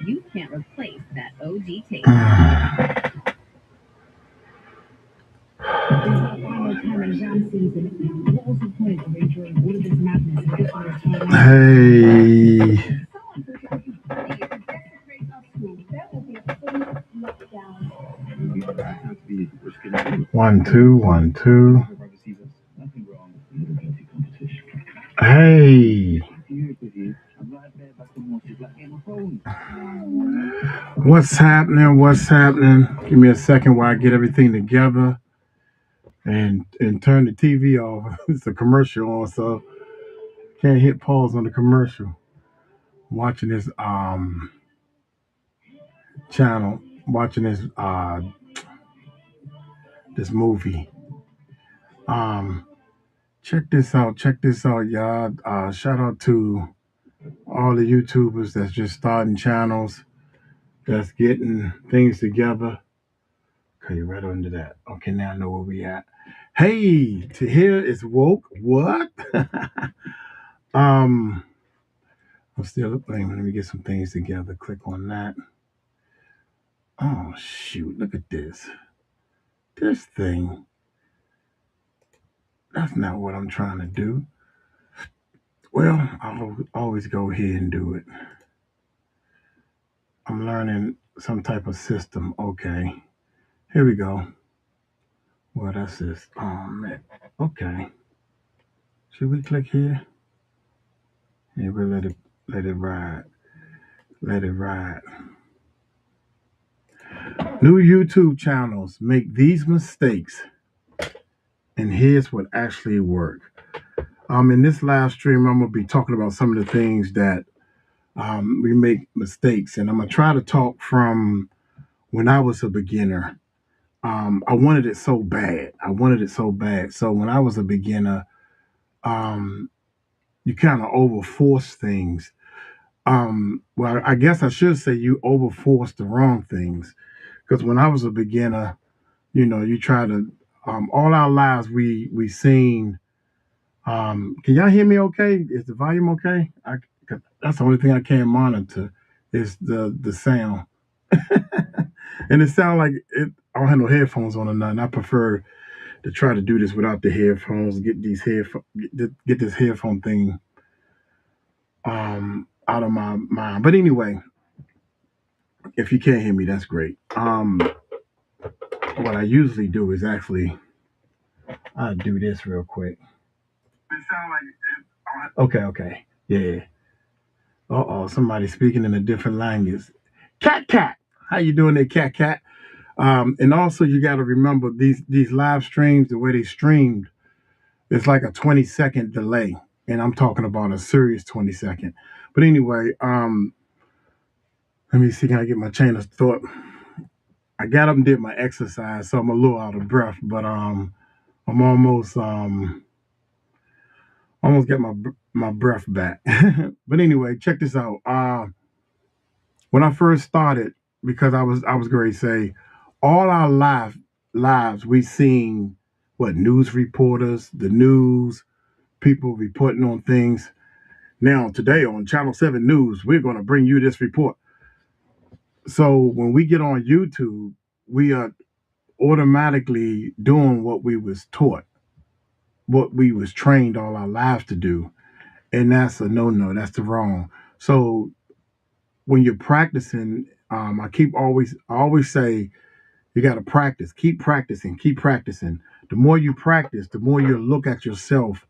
You can't replace that OG taste. Hey. One, two, 1, 2. Hey. What's happening? What's happening? Give me a second while I get everything together and turn the TV off. It's a commercial on, so can't hit pause on the commercial. I'm watching this channel, watching this movie. Check this out. Check this out, y'all. Shout out to all the YouTubers that's just starting channels, that's getting things together. Okay, right under that. Okay, now I know where we at. Hey, to hear is woke. What? I'm still playing. Let me get some things together. Click on that. Oh shoot! Look at this. This thing. That's not what I'm trying to do. Well, I'll always go ahead and do it. I'm learning some type of system. Okay, here we go. Well, that's this. Oh man. Okay. Should we click here? Yeah, we'll let it ride. Let it ride. New YouTube channels make these mistakes, and here's what actually worked. In this live stream, I'm gonna be talking about some of the things that we make mistakes, and I'm gonna try to talk from when I was a beginner. I wanted it so bad. I wanted it so bad. So when I was a beginner, um, you kind of overforce things. Well, I guess I should say you overforce the wrong things. Because when I was a beginner, you try to. All our lives we seen. Can y'all hear me? Okay, is the volume okay? 'Cause that's the only thing I can't monitor is the sound, and it sounds like it. I don't have no headphones on or nothing. I prefer to try to do this without the headphones. Get these get this headphone thing out of my mind. But anyway, if you can't hear me, that's great. What I usually do is actually I do this real quick. It sound like okay, okay, yeah. Uh-oh, somebody speaking in a different language. Cat cat. How you doing there, cat cat? And also you gotta remember these live streams, the way they streamed, it's like a 20-second delay. And I'm talking about a serious 20-second. But anyway, let me see, can I get my chain of thought? I got up and did my exercise, so I'm a little out of breath, but I'm almost get my breath back. But anyway, check this out. When I first started, because I was going to say, all our lives we seen what news reporters, the news, people reporting on things. Now today on Channel 7 News, we're going to bring you this report. So when we get on YouTube, we are automatically doing what we was taught, what we was trained all our lives to do, and that's a no. That's the wrong. So when you're practicing, I always say you got to practice. Keep practicing. Keep practicing. The more you practice, the more you look at yourself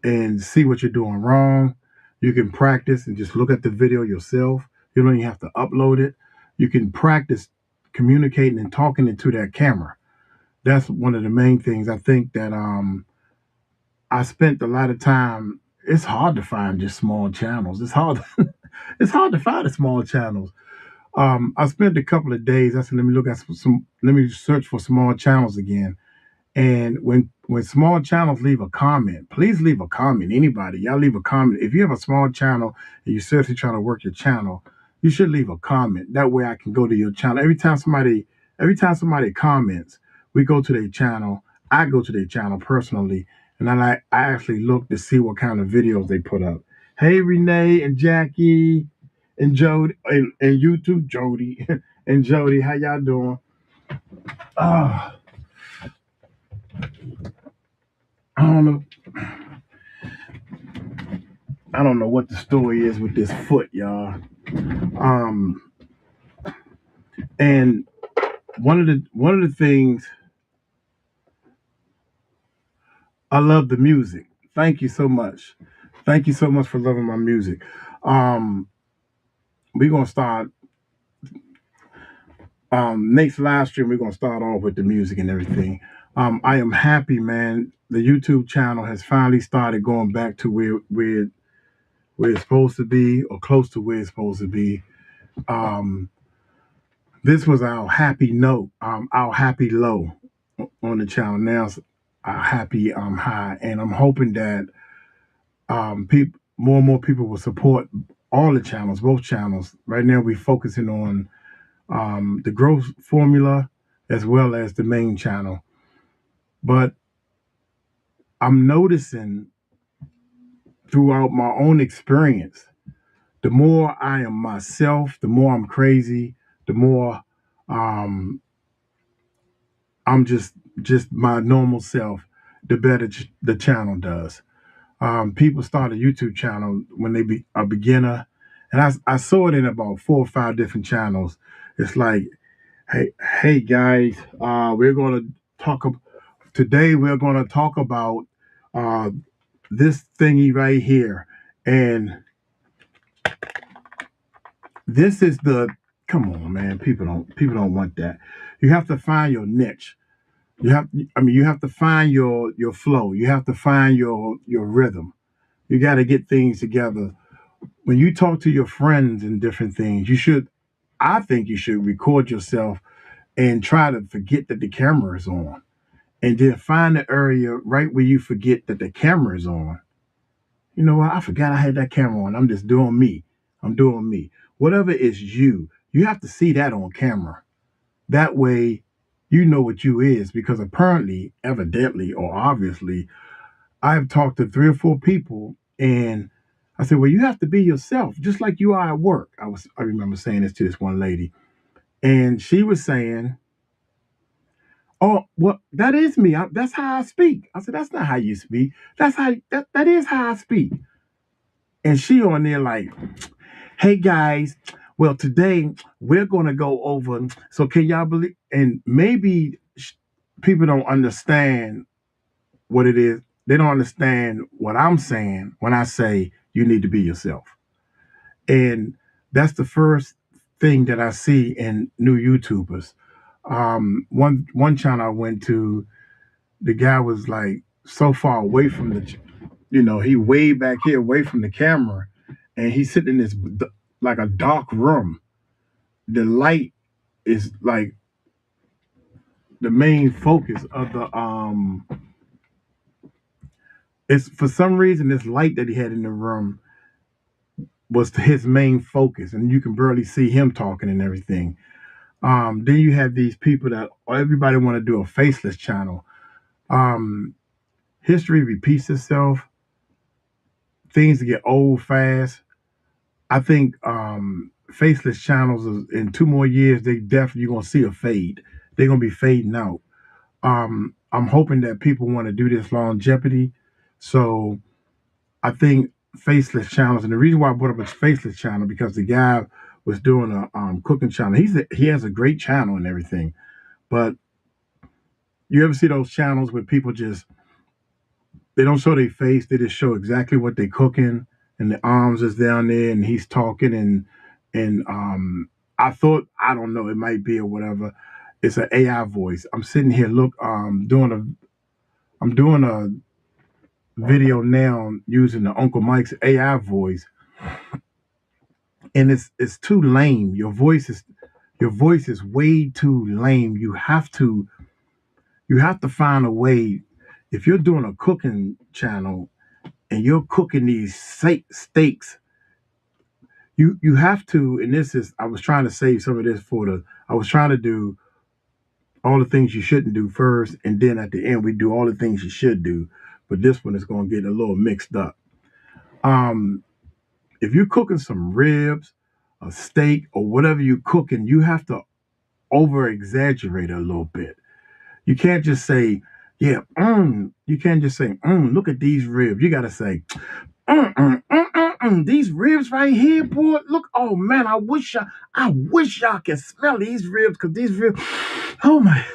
and see what you're doing wrong. You can practice and just look at the video yourself. You don't even have to upload it. You can practice communicating and talking into that camera. That's one of the main things. I think that I spent a lot of time. It's hard to find just small channels. It's hard. It's hard to find the small channels. I spent a couple of days. I said, let me look at some. Let me search for small channels again. And when small channels leave a comment, please leave a comment. Anybody, y'all leave a comment. If you have a small channel and you're seriously trying to work your channel, you should leave a comment. That way, I can go to your channel every time somebody comments. We go to their channel. I go to their channel personally, and I actually look to see what kind of videos they put up. Hey, Renee and Jackie. and Jody and you too, Jody and Jody. How y'all doing? Uh, I don't know. I don't know what the story is with this foot, y'all. Um, and one of the things I love the music. Thank you so much. Thank you so much for loving my music. Um, we're gonna start next live stream. We're gonna start off with the music and everything. I am happy, man. The YouTube channel has finally started going back to where it's supposed to be, or close to where it's supposed to be. Um, this was our happy note, our happy low on the channel. Now it's our happy high, and I'm hoping that more and more people will support all the channels, both channels. Right now, we're focusing on the growth formula as well as the main channel. But I'm noticing throughout my own experience, the more I am myself, the more I'm crazy, the more um, I'm just my normal self, the better the channel does. People start a YouTube channel when they be a beginner, and I saw it in about 4 or 5 different channels. It's like, hey guys, we're gonna talk today. We're gonna talk about uh, this thingy right here, and this is the come on, man. People don't want that. You have to find your niche. You have to find your flow. You have to find your rhythm. You got to get things together. When you talk to your friends and different things, I think you should record yourself and try to forget that the camera is on. And then find the area right where you forget that the camera is on. You know what? I forgot I had that camera on. I'm just doing me. I'm doing me. Whatever is you have to see that on camera. That way, you know what you is, because apparently, evidently, or obviously, I've talked to 3 or 4 people, and I said, "Well, you have to be yourself, just like you are at work." I remember saying this to this one lady, and she was saying, "Oh, well, that is me. That's how I speak." I said, "That's not how you speak. That is how I speak." And she on there like, "Hey guys, well today we're gonna go over. So can y'all believe?" And maybe people don't understand what it is. They don't understand what I'm saying when I say you need to be yourself. And that's the first thing that I see in new YouTubers. One channel I went to, the guy was like so far away from he way back here away from the camera, and he's sitting in this like a dark room. The light is like the main focus of the it's for some reason this light that he had in the room was his main focus, and you can barely see him talking and everything. Then you have these people that everybody want to do a faceless channel. um History repeats itself. Things get old fast. I think faceless channels in 2 more years, they definitely gonna see a fade. They're gonna be fading out. I'm hoping that people want to do this longevity. So I think faceless channels, and the reason why I brought up a faceless channel because the guy was doing a cooking channel. He has a great channel and everything. But you ever see those channels where people just they don't show their face, they just show exactly what they're cooking, and the arms is down there, and he's talking, and I thought, I don't know, it might be or whatever. It's an AI voice. I'm sitting here I'm doing a video now using the Uncle Mike's AI voice, and it's too lame. Your voice is way too lame. You have to find a way. If you're doing a cooking channel and you're cooking these steaks, you have to. And this is I was trying to save some of this for the. I was trying to do all the things you shouldn't do first, and then at the end we do all the things you should do. But this one is going to get a little mixed up. Um, if you're cooking some ribs, a steak or whatever you cooking, you have to over exaggerate a little bit. You can't just say, yeah, you can't just say, look at these ribs. You got to say, these ribs right here, boy. Look, oh man, I wish y'all can smell these ribs because these ribs, oh my,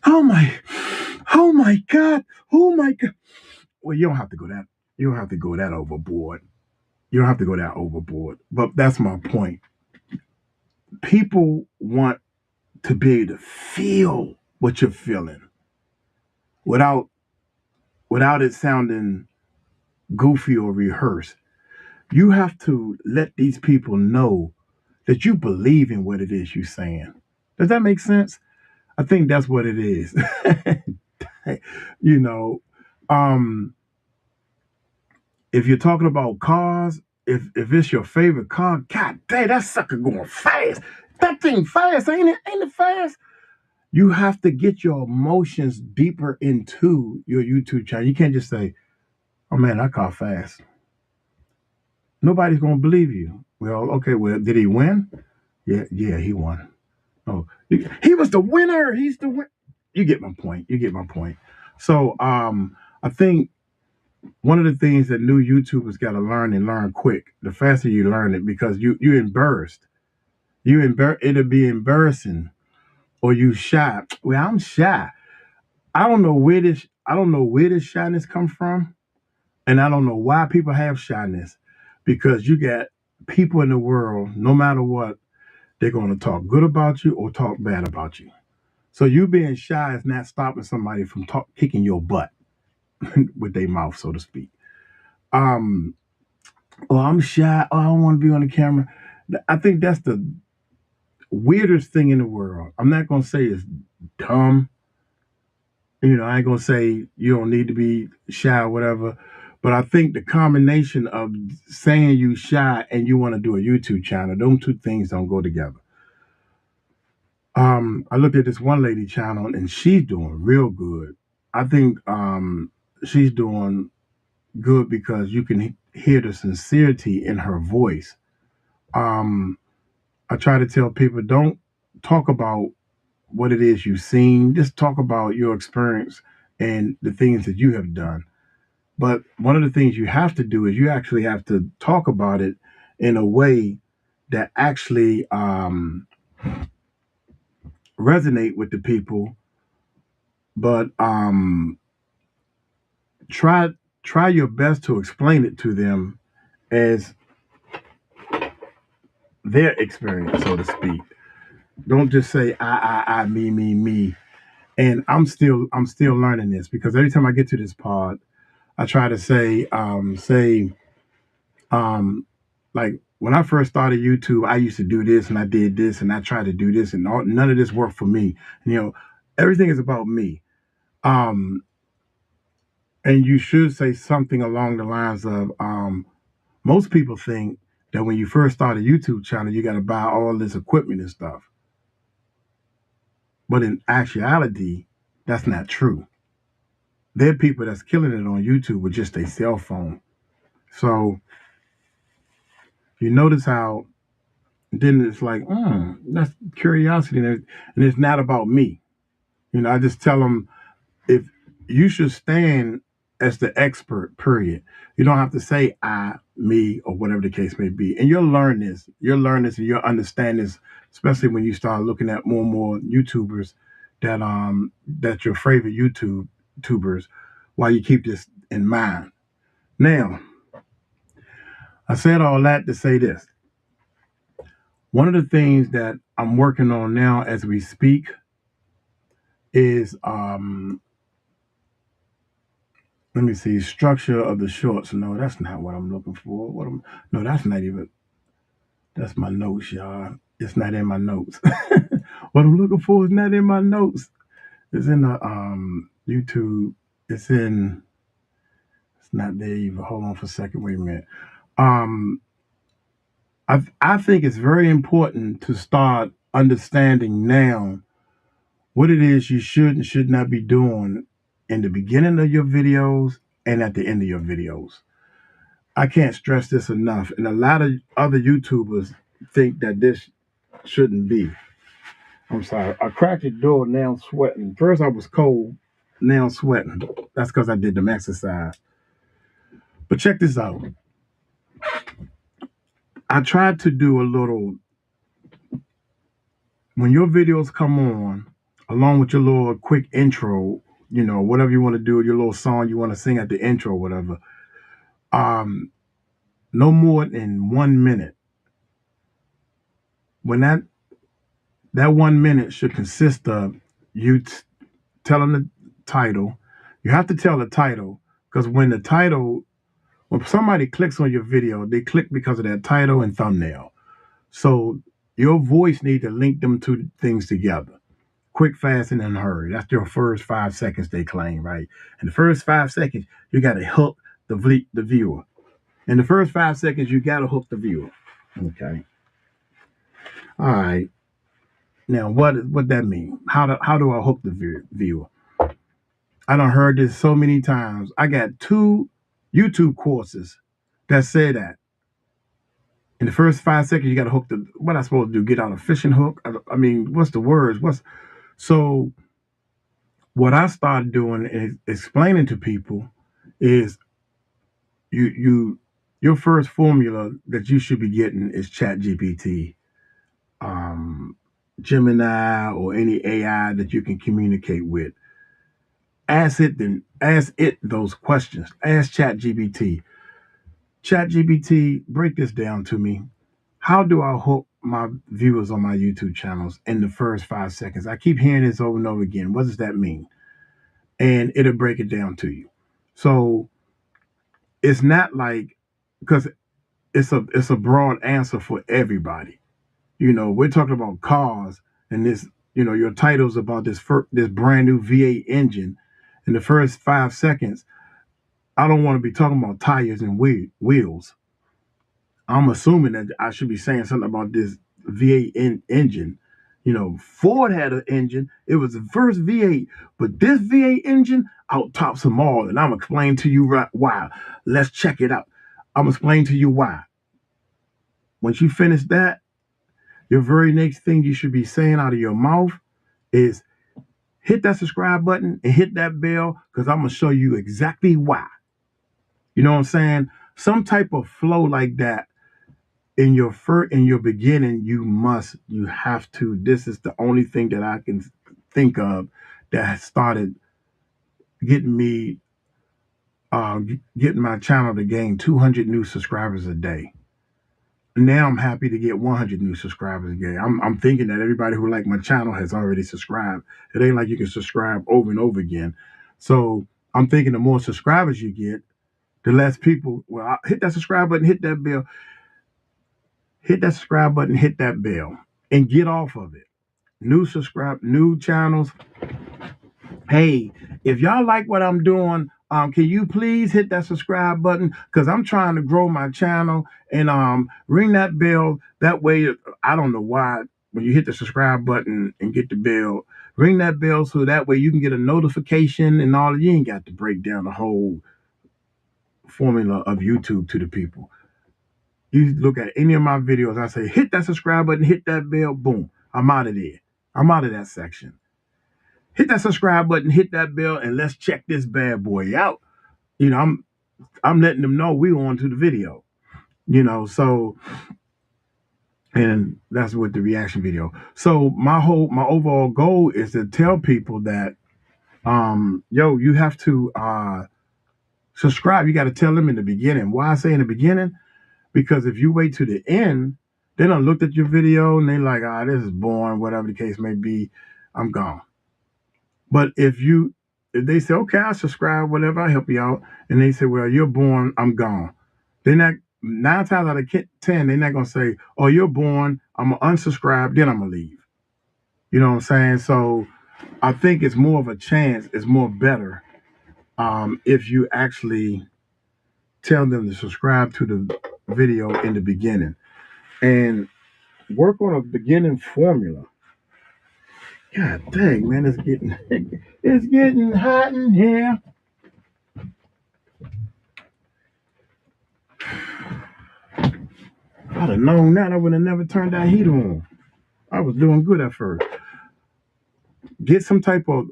oh my, oh my God, oh my God. Well, you don't have to go that. You don't have to go that overboard. You don't have to go that overboard. But that's my point. People want to be able to feel what you're feeling without it sounding goofy or rehearsed. You have to let these people know that you believe in what it is you're saying. Does that make sense? I think that's what it is. you know, um, if you're talking about cars, if it's your favorite car, God dang, that sucker going fast. That thing fast, ain't it? Ain't it fast? You have to get your emotions deeper into your YouTube channel. You can't just say, "Oh man, that car fast." Nobody's gonna believe you. Well, okay, well, did he win? Yeah, yeah, he won. Oh, he was the winner. He's the win. You get my point. You get my point. So, I think one of the things that new YouTubers got to learn and learn quick. The faster you learn it, because you embarrassed. It'll be embarrassing, or you shy. Well, I'm shy. I don't know where this shyness comes from, and I don't know why people have shyness, because you got people in the world, no matter what, they're going to talk good about you or talk bad about you. So you being shy is not stopping somebody from kicking your butt with their mouth, so to speak. Um, oh, I'm shy. Oh, I don't want to be on the camera. I think that's the weirdest thing in the world. I'm not gonna say it's dumb. I ain't gonna say you don't need to be shy or whatever. But I think the combination of saying you shy and you want to do a YouTube channel, those two things don't go together. I looked at this one lady channel and she's doing real good. I think she's doing good because you can hear the sincerity in her voice. Um, I try to tell people, don't talk about what it is you've seen, just talk about your experience and the things that you have done. But one of the things you have to do is you actually have to talk about it in a way that actually resonate with the people. But try try your best to explain it to them as their experience, so to speak. Don't just say I, me. And I'm still learning this, because every time I get to this part, I try to say um like when I first started YouTube, I used to do this and I did this and I tried to do this and none of this worked for me. Everything is about me. Um, and you should say something along the lines of most people think that when you first start a YouTube channel, you got to buy all this equipment and stuff. But in actuality, that's not true. There are people that's killing it on YouTube with just a cell phone. So you notice how then it's like, that's curiosity, and it's not about me. I just tell them, if you should stand as the expert, period. You don't have to say I, me, or whatever the case may be. And you'll learn this. You'll learn this and you'll understand this, especially when you start looking at more and more YouTubers that your favorite YouTubers, while you keep this in mind. Now, I said all that to say this. One of the things that I'm working on now as we speak is let me see, structure of the shorts. No, that's not what I'm looking for. No, that's not even, that's my notes, y'all. It's not in my notes. What I'm looking for is not in my notes. It's in the YouTube. It's in, it's not there even. Hold on for a second. Wait a minute. Um I think it's very important to start understanding now what it is you should and should not be doing in the beginning of your videos and at the end of your videos. I can't stress this enough. And a lot of other YouTubers think that this shouldn't be. I'm sorry. I cracked the door. Now I'm sweating. First I was cold. Now I'm sweating. That's because I did them exercise. But check this out. I tried to do a little when your videos come on, along with your little quick intro. Whatever you want to do, your little song you want to sing at the intro, whatever. Um, no more than 1 minute. When that 1 minute should consist of you telling the title. You have to tell the title because when somebody clicks on your video, they click because of that title and thumbnail. So your voice need to link them two things together. Quick, fast, and in a hurry. That's your first 5 seconds they claim, right? In the first 5 seconds, you got to hook the viewer. In the first 5 seconds, you got to hook the viewer. Okay. All right. Now, what that mean? How do I hook the viewer? I done heard this so many times. I got 2 YouTube courses that say that in the first 5 seconds you got to hook the. What I supposed to do? Get out a fishing hook? I mean, what's the words? What's so? What I started doing is explaining to people is you your first formula that you should be getting is Chat GPT, um, Gemini, or any AI that you can communicate with. Ask it those questions. Ask Chat GPT. Chat GPT, break this down to me. How do I hook my viewers on my YouTube channels in the first 5 seconds? I keep hearing this over and over again. What does that mean? And it'll break it down to you. So it's not like because it's a broad answer for everybody. We're talking about cars and this. Your title's about this brand new V8 engine. In the first 5 seconds, I don't want to be talking about tires and wheels. I'm assuming that I should be saying something about this V8 engine. Ford had an engine. It was the first V8, but this V8 engine out tops them all. And I'm gonna explain to you why. Let's check it out. I'm gonna explain to you why. Once you finish that, your very next thing you should be saying out of your mouth is hit that subscribe button and hit that bell because I'm gonna show you exactly why. You know what I'm saying? Some type of flow like that in your beginning, you have to. This is the only thing that I can think of that started getting me getting my channel to gain 200 new subscribers a day. Now I'm happy to get 100 new subscribers a day. I'm thinking that everybody who like my channel has already subscribed. It ain't like you can subscribe over and over again. So I'm thinking the more subscribers you get, the less people. Well, hit that subscribe button, hit that bell, hit that subscribe button, hit that bell, and get off of it. New channels. Hey, if y'all like what I'm doing, can you please hit that subscribe button? Because I'm trying to grow my channel and ring that bell. That way, I don't know why when you hit the subscribe button and get the bell, ring that bell so that way you can get a notification and all. You ain't got to break down the whole formula of YouTube to the people. You look at any of my videos, I say hit that subscribe button, hit that bell, boom. I'm out of there. I'm out of that section. Hit that subscribe button, hit that bell, and let's check this bad boy out. I'm letting them know we on to the video. So and that's with the reaction video. So my overall goal is to tell people that you have to subscribe. You got to tell them in the beginning. Why I say in the beginning? Because if you wait to the end, they done looked at your video and they like, this is boring, whatever the case may be, I'm gone. But if they say, okay, I'll subscribe, whatever, I'll help you out, and they say, well, you're born, I'm gone. They're not 9 times out of 10, they're not gonna say, oh, you're born, I'm gonna unsubscribe, then I'm gonna leave. You know what I'm saying? So I think it's more of a chance, it's more better if you actually tell them to subscribe to the video in the beginning and work on a beginning formula. God dang, man, it's getting hot in here. I'd have known that, I would have never turned that heater on. I was doing good at first. Get some type of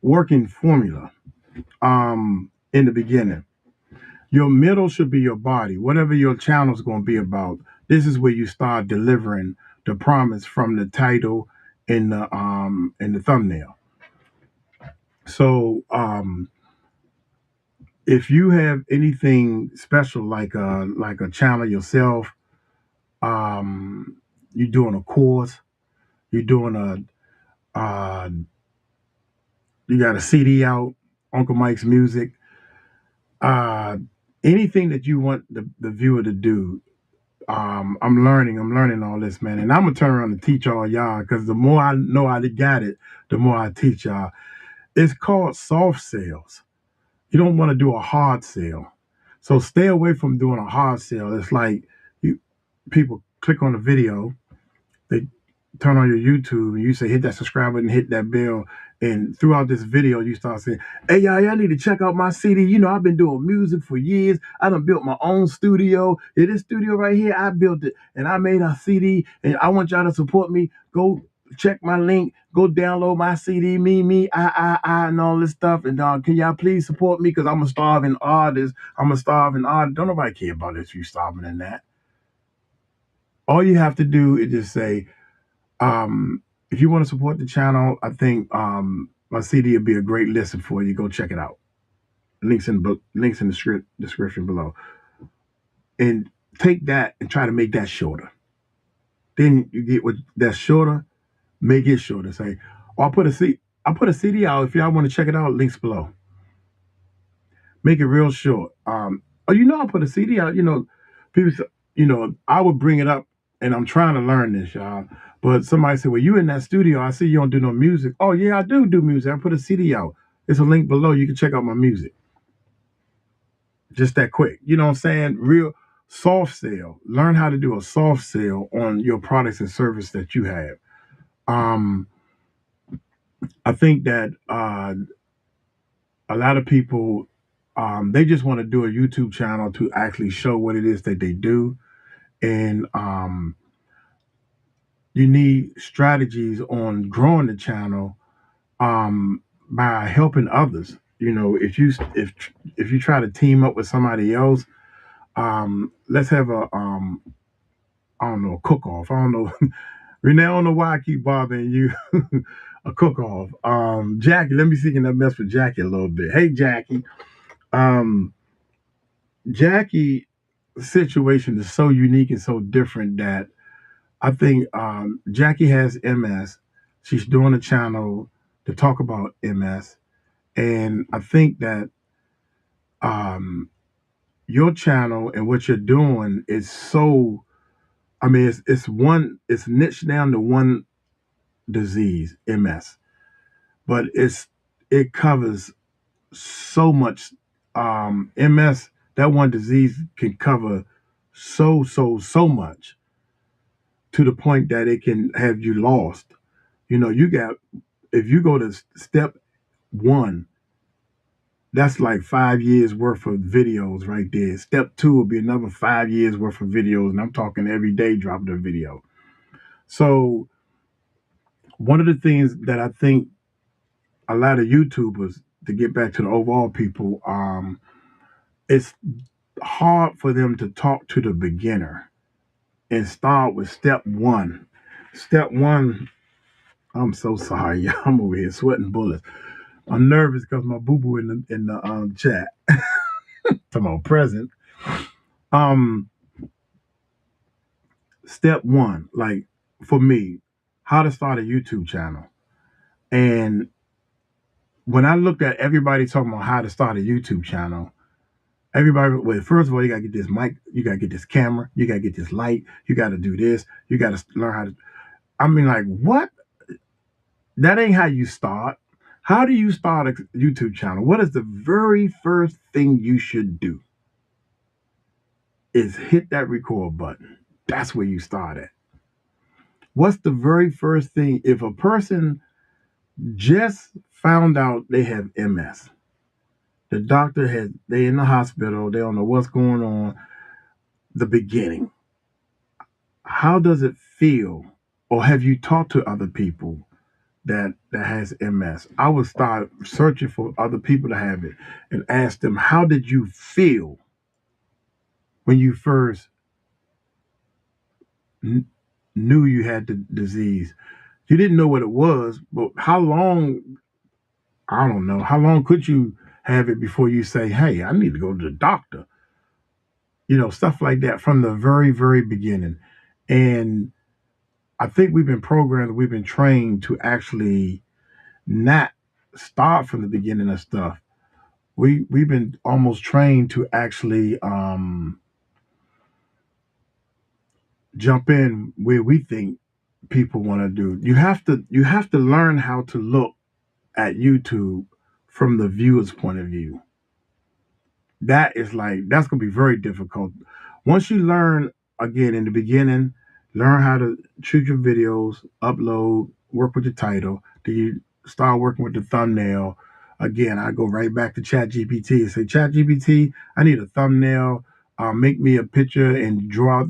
working formula in the beginning. Your middle should be your body. Whatever your channel is going to be about, this is where you start delivering the promise from the title in the thumbnail. So if you have anything special like a channel yourself, um, you're doing a course, you're doing you got a CD out, Uncle Mike's Music, uh, anything that you want the viewer to do. I'm learning all this, man, and I'm gonna turn around and teach all y'all because the more I know I got it, the more I teach y'all. It's called soft sales. You don't want to do a hard sale, so stay away from doing a hard sale. It's like you people click on the video, they turn on your YouTube and you say hit that subscribe button, hit that bell, and throughout this video you start saying, "Hey y'all need to check out my CD. You know I've been doing music for years. I done built my own studio. Yeah, this studio right here, I built it, and I made a CD, and I want y'all to support me. Go check my link. Go download my CD. And all this stuff. And can y'all please support me because I'm a starving artist. I'm a starving artist. Don't nobody care about if you starving in that. All you have to do is just say." If you want to support the channel, I think my CD would be a great listen for you. Go check it out. Links in the description below, and take that and try to make that shorter. Then you get what that's shorter. Make it shorter. Say, oh, I put a CD out. If y'all want to check it out, links below. Make it real short. Oh, I put a CD out. People, I would bring it up, and I'm trying to learn this, y'all. But somebody said, "Well, you in that studio? I see you don't do no music." Oh yeah, I do music. I put a CD out. There's a link below. You can check out my music. Just that quick. You know what I'm saying? Real soft sale. Learn how to do a soft sale on your products and service that you have. Um, I think that a lot of people they just want to do a YouTube channel to actually show what it is that they do, and you need strategies on growing the channel by helping others. If you try to team up with somebody else, let's have a I don't know, a cook off. I don't know, Renee. I don't know why I keep bothering you. A cook off. Jackie, let me see can I mess with Jackie a little bit. Hey, Jackie. Um, Jackie situation is so unique and so different that I think Jackie has MS. She's doing a channel to talk about MS, and I think that um, your channel and what you're doing is so. I mean, it's niched down to one disease, MS, but it covers so much. MS, that one disease can cover so much to the point that it can have you lost. You got if you go to step one, that's like 5 years worth of videos right there. Step two will be another 5 years worth of videos, and I'm talking every day dropping a video. So one of the things that I think a lot of YouTubers, to get back to the overall people, it's hard for them to talk to the beginner and start with step one. Step one, I'm so sorry, I'm over here sweating bullets. I'm nervous because my boo boo in the chat. Talking about present. Um, Step one, like for me, how to start a YouTube channel. And when I looked at everybody talking about how to start a YouTube channel, everybody, well, first of all, you gotta get this mic, you gotta get this camera, you gotta get this light, you gotta do this, you gotta learn how to. I mean, like, what? That ain't how you start. How do you start a YouTube channel? What is the very first thing you should do? Is hit that record button. That's where you start at. What's the very first thing? If a person just found out they have MS, the doctor they in the hospital, they don't know what's going on, the beginning. how does it feel, or have you talked to other people that has MS? I would start searching for other people to have it and ask them, how did you feel when you first n- knew you had the disease? You didn't know what it was, but how long? I don't know. How long could you have it before you say, "Hey, I need to go to the doctor"? Stuff like that from the very, very beginning. And I think we've been programmed, we've been trained to actually not start from the beginning of stuff. We've been almost trained to actually jump in where we think people want to do. You have to learn how to look at YouTube from the viewer's point of view. That's gonna be very difficult. Once you learn, again, in the beginning, learn how to shoot your videos, upload, work with the title. Do you start working with the thumbnail? Again, I go right back to ChatGPT and say, ChatGPT, I need a thumbnail. Make me a picture and draw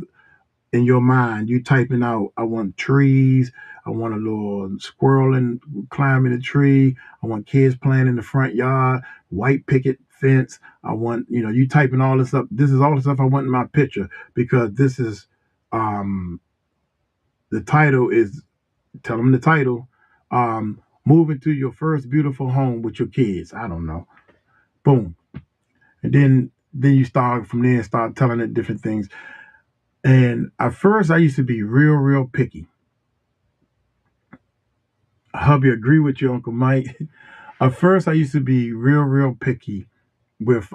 in your mind. You typing out, I want trees. I want a little squirrel and climbing a tree. I want kids playing in the front yard, white picket fence. I want, you typing all this up. This is all the stuff I want in my picture because this is, um, the title is, tell them the title, moving to your first beautiful home with your kids. I don't know. Boom. And then you start from there and start telling it different things. And at first I used to be real, real picky. Hubby agree with you, Uncle Mike. At first, I used to be real, real picky with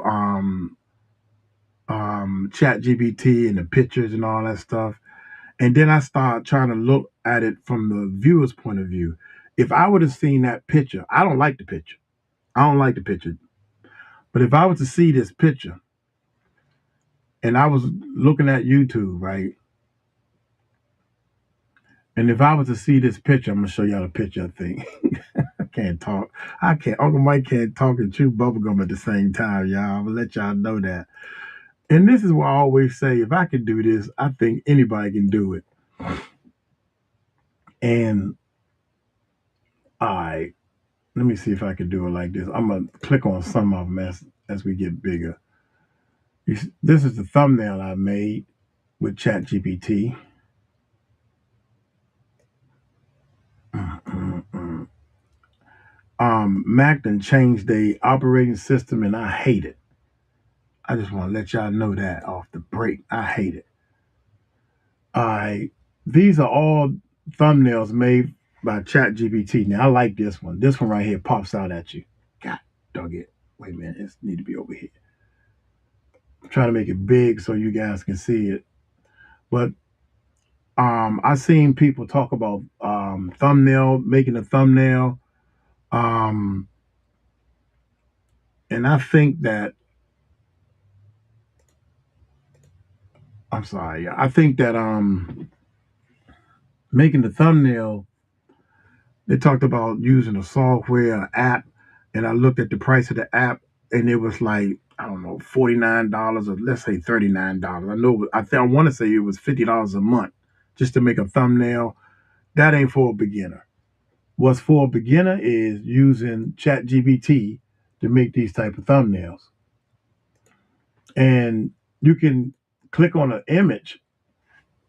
Chat GBT and the pictures and all that stuff. And then I started trying to look at it from the viewer's point of view. If I would have seen that picture, I don't like the picture. I don't like the picture. But if I was to see this picture and I was looking at YouTube, right? And if I was to see this picture, I'm gonna show y'all the picture, I think. I can't talk. I can't. Uncle Mike can't talk and chew bubblegum at the same time, y'all. I'm gonna let y'all know that. And this is why I always say, if I can do this, I think anybody can do it. And I let me see if I can do it like this. I'm gonna click on some of them as we get bigger. This is the thumbnail I made with ChatGPT. Mac done changed the operating system, and I hate it. I just want to let y'all know that off the break. I hate it. I These are all thumbnails made by ChatGPT. Now I like this one. This one right here pops out at you. God dog it. Wait a minute, it need to be over here. I'm trying to make it big so you guys can see it. But I've seen people talk about thumbnail, making a thumbnail. Um, and I think that I'm sorry, I think that making the thumbnail, they talked about using a software, an app, and I looked at the price of the app, and it was like, I don't know, $49, or let's say $39. I know I want to say it was $50 a month just to make a thumbnail. That ain't for a beginner. What's for a beginner is using ChatGPT to make these type of thumbnails, and you can click on an image,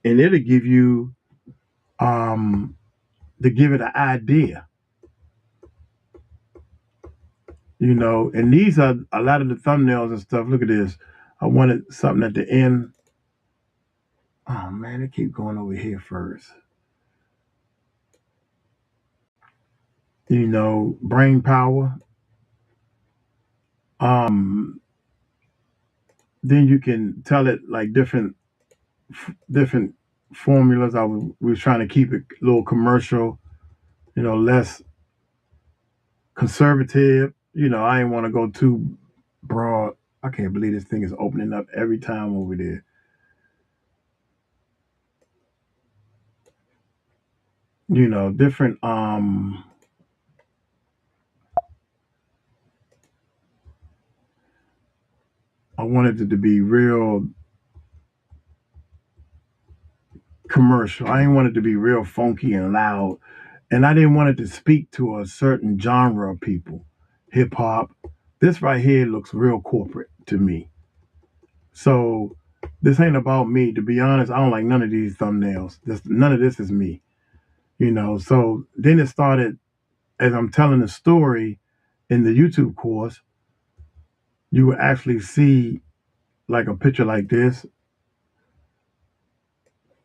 and it'll give you um to give it an idea. And these are a lot of the thumbnails and stuff. Look at this. I wanted something at the end. Oh man, it keep going over here first. Brain power. Um, then you can tell it like different formulas. We was trying to keep it a little commercial, less conservative. I didn't want to go too broad. I can't believe this thing is opening up every time over there. Different I wanted it to be real commercial. I didn't want it to be real funky and loud. And I didn't want it to speak to a certain genre of people. Hip hop. This right here looks real corporate to me. So this ain't about me. To be honest, I don't like none of these thumbnails. None of this is me. So then it started as I'm telling the story in the YouTube course, you would actually see like a picture like this.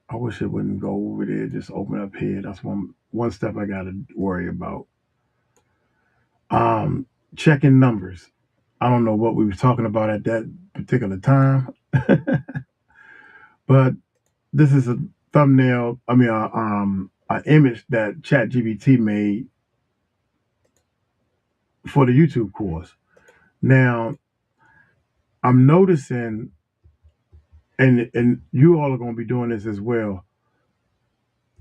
I wish it wouldn't go over there, just open up here. That's one step I gotta worry about. Um, Checking numbers. I don't know what we was talking about at that particular time, but this is a thumbnail. I mean, an image that ChatGPT made for the YouTube course. Now, I'm noticing, and you all are going to be doing this as well.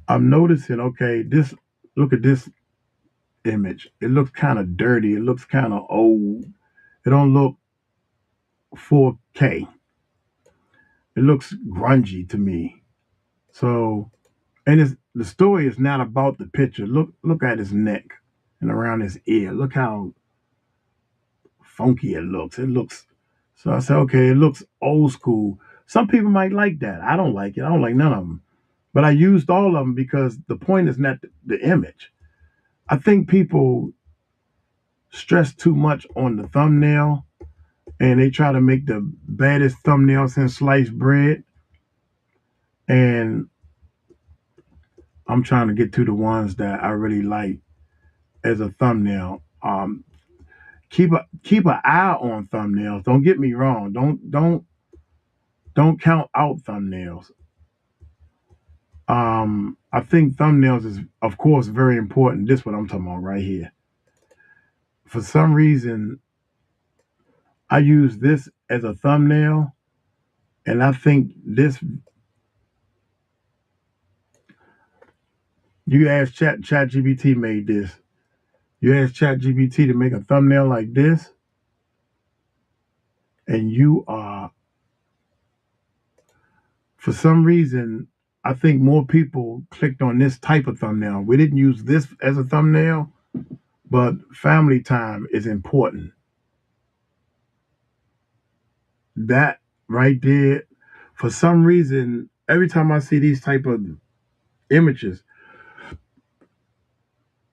I'm noticing. Okay, this look at this image. It looks kind of dirty. It looks kind of old. It don't look 4K. It looks grungy to me. So, and the story is not about the picture. Look at his neck and around his ear. Look how funky it looks. It looks. So I said, okay, it looks old school. Some people might like that. I don't like it. I don't like none of them. But I used all of them because the point is not the image. I think people stress too much on the thumbnail and they try to make the baddest thumbnail since sliced bread. And I'm trying to get to the ones that I really like as a thumbnail. Keep an eye on thumbnails. Don't get me wrong. Don't count out thumbnails. I think thumbnails is of course very important. This is what I'm talking about right here. For some reason, I use this as a thumbnail, and I think this. You ask ChatGPT made this. You ask ChatGPT to make a thumbnail like this, and you are, for some reason, I think more people clicked on this type of thumbnail. We didn't use this as a thumbnail, but family time is important. That right there, for some reason, every time I see these type of images,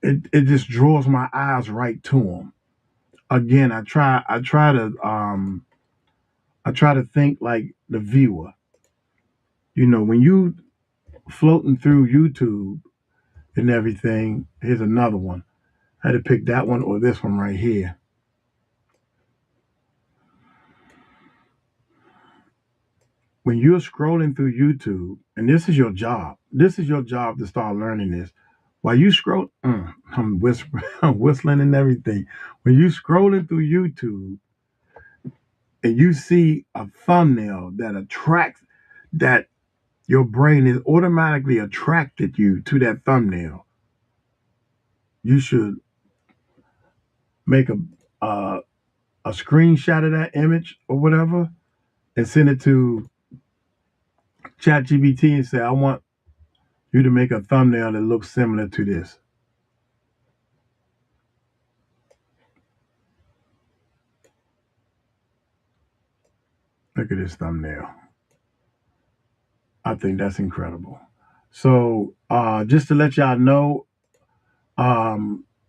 it just draws my eyes right to them. Again, I try to think like the viewer. When you floating through YouTube and everything, here's another one. I had to pick that one or this one right here. When you're scrolling through YouTube, and this is your job to start learning this. While you scroll, I'm whispering, I'm whistling and everything. When you scrolling through YouTube and you see a thumbnail that attracts, that your brain is automatically attracted you to that thumbnail, you should make a screenshot of that image or whatever and send it to ChatGPT and say, I want you to make a thumbnail that looks similar to this. Look at this thumbnail. I think that's incredible. So just to let y'all know,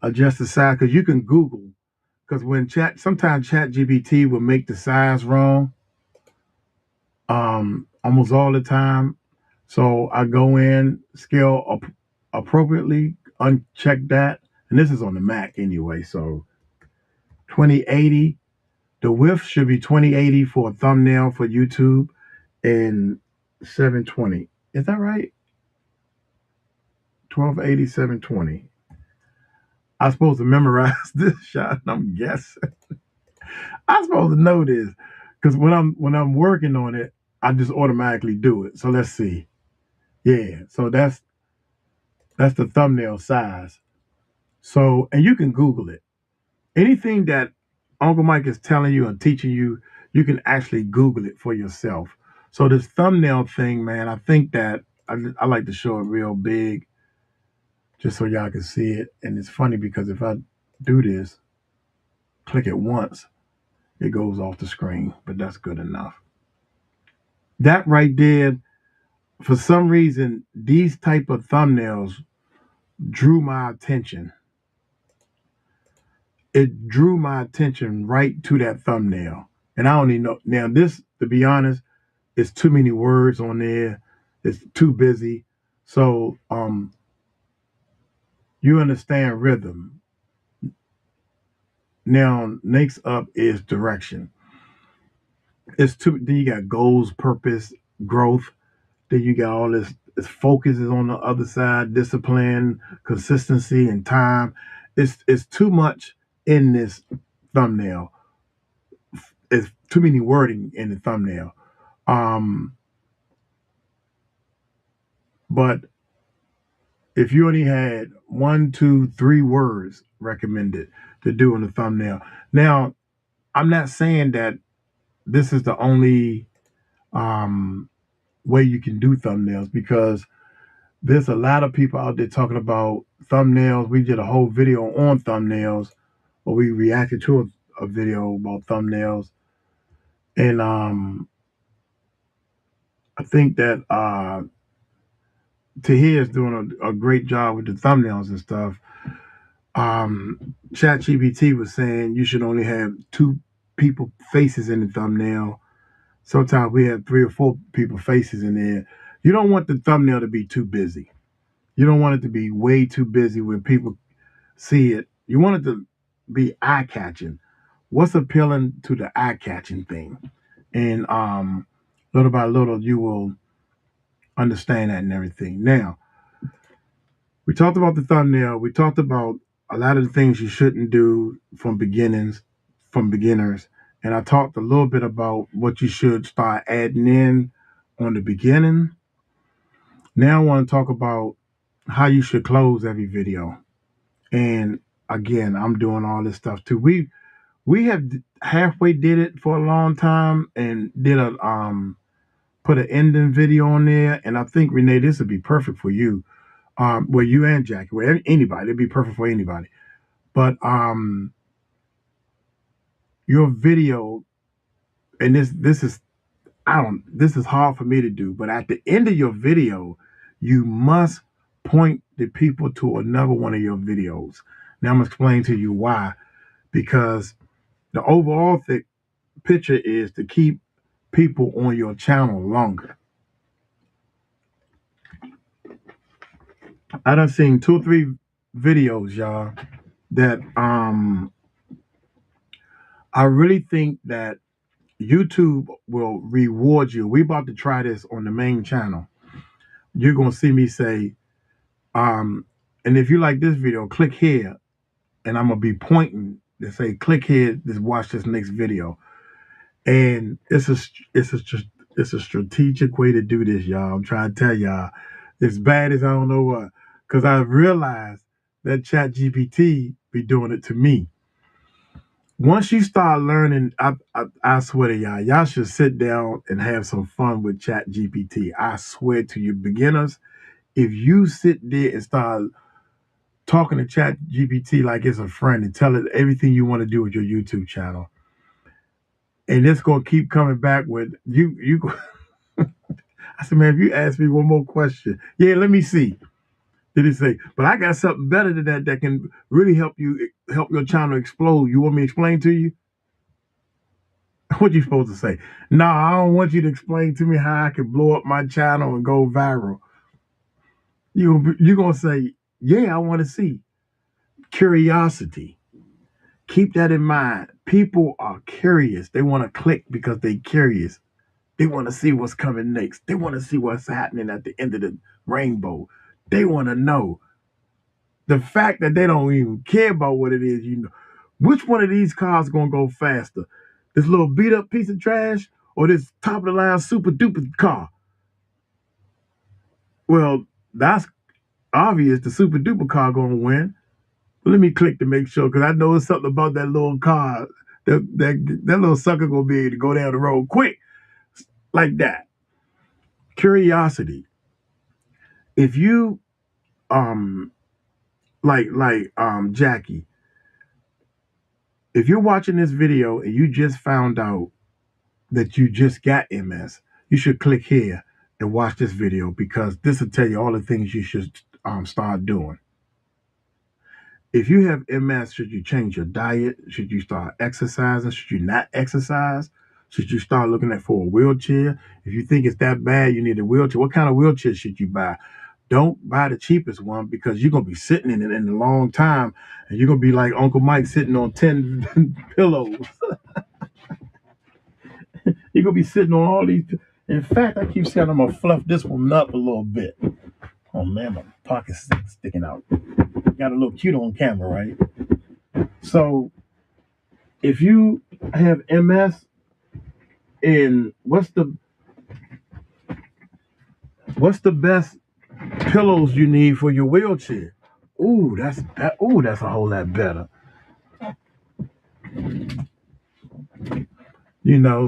adjust the size because you can Google. Because sometimes ChatGPT will make the size wrong, almost all the time. So I go in, scale appropriately, uncheck that, and this is on the Mac anyway. So 2080, the width should be 2080 for a thumbnail for YouTube, and 720. Is that right? 1280, 720. I'm supposed to memorize this shot, and I'm guessing. I'm supposed to know this because when I'm working on it, I just automatically do it. So let's see. Yeah, so that's the thumbnail size. So, and you can Google it. Anything that Uncle Mike is telling you and teaching you, you can actually Google it for yourself. So this thumbnail thing, man, I think that I like to show it real big just so y'all can see it. And it's funny because if I do this, click it once, it goes off the screen, but that's good enough. That right there, for some reason, these type of thumbnails drew my attention. It drew my attention right to that thumbnail. And I don't even know now this, to be honest, it's too many words on there. It's too busy. So you understand rhythm. Now next up is direction. It's too then you got goals, purpose, growth. Then you got all this focus is on the other side, discipline, consistency, and time. It's too much in this thumbnail. It's too many wording in the thumbnail. Um, but if you only had one, two, three words recommended to do in the thumbnail. Now, I'm not saying that this is the only um, way you can do thumbnails because there's a lot of people out there talking about thumbnails. We did a whole video on thumbnails, or we reacted to a video about thumbnails, and I think that Tahir is doing a great job with the thumbnails and stuff. ChatGPT was saying you should only have two people faces in the thumbnail. Sometimes we have three or four people faces in there. You don't want the thumbnail to be too busy. You don't want it to be way too busy when people see it. You want it to be eye catching. What's appealing to the eye catching thing? And little by little, you will understand that and everything. Now, we talked about the thumbnail. We talked about a lot of the things you shouldn't do from beginners. And I talked a little bit about what you should start adding in on the beginning. Now I want to talk about how you should close every video. And again, I'm doing all this stuff too. We have halfway did it for a long time and did a put an ending video on there. And I think Renee, this would be perfect for you. Well, you and Jackie, well, anybody, it'd be perfect for anybody. But your video, and this is I don't this is hard for me to do, but at the end of your video, you must point the people to another one of your videos. Now I'm gonna explain to you why. Because the overall picture is to keep people on your channel longer. I done seen two or three videos, y'all, that I really think that YouTube will reward you. We about to try this on the main channel. You're gonna see me say, and if you like this video, click here, and I'm gonna be pointing to say, click here to watch this next video. And it's a strategic way to do this, y'all. I'm trying to tell y'all, as bad as I don't know what, because I realized that Chat GPT be doing it to me. Once you start learning, I swear to y'all should sit down and have some fun with Chat GPT. I swear to you, beginners, if you sit there and start talking to Chat GPT like it's a friend and tell it everything you want to do with your YouTube channel, and it's gonna keep coming back with you. I said, man, if you ask me one more question, yeah, let me see. Did he say? But I got something better than that that can really help your channel explode. You want me to explain to you? What you supposed to say? No, I don't want you to explain to me how I can blow up my channel and go viral. You gonna say, yeah, I want to see. Curiosity. Keep that in mind. People are curious. They want to click because they're curious. They want to see what's coming next. They want to see what's happening at the end of the rainbow. They want to know. The fact that they don't even care about what it is, which one of these cars gonna go faster? This little beat up piece of trash or this top of the line super duper car? Well, that's obvious. The super duper car gonna win. Let me click to make sure because I know it's something about that little car. That little sucker gonna be able to go down the road quick like that. Curiosity. If you Jackie, if you're watching this video and you just found out that you just got MS, you should click here and watch this video because this will tell you all the things you should start doing. If you have MS, should you change your diet? Should you start exercising? Should you not exercise? Should you start looking at for a wheelchair? If you think it's that bad, you need a wheelchair. What kind of wheelchair should you buy? Don't buy the cheapest one because you're gonna be sitting in it in a long time, and you're gonna be like Uncle Mike sitting on 10 pillows. You're gonna be sitting on all these. In fact, I keep saying I'm gonna fluff this one up a little bit. Oh man, my pocket's sticking out. Got a little cute on camera, right? So if you have MS, and what's the best pillows you need for your wheelchair? Ooh, that's a whole lot better.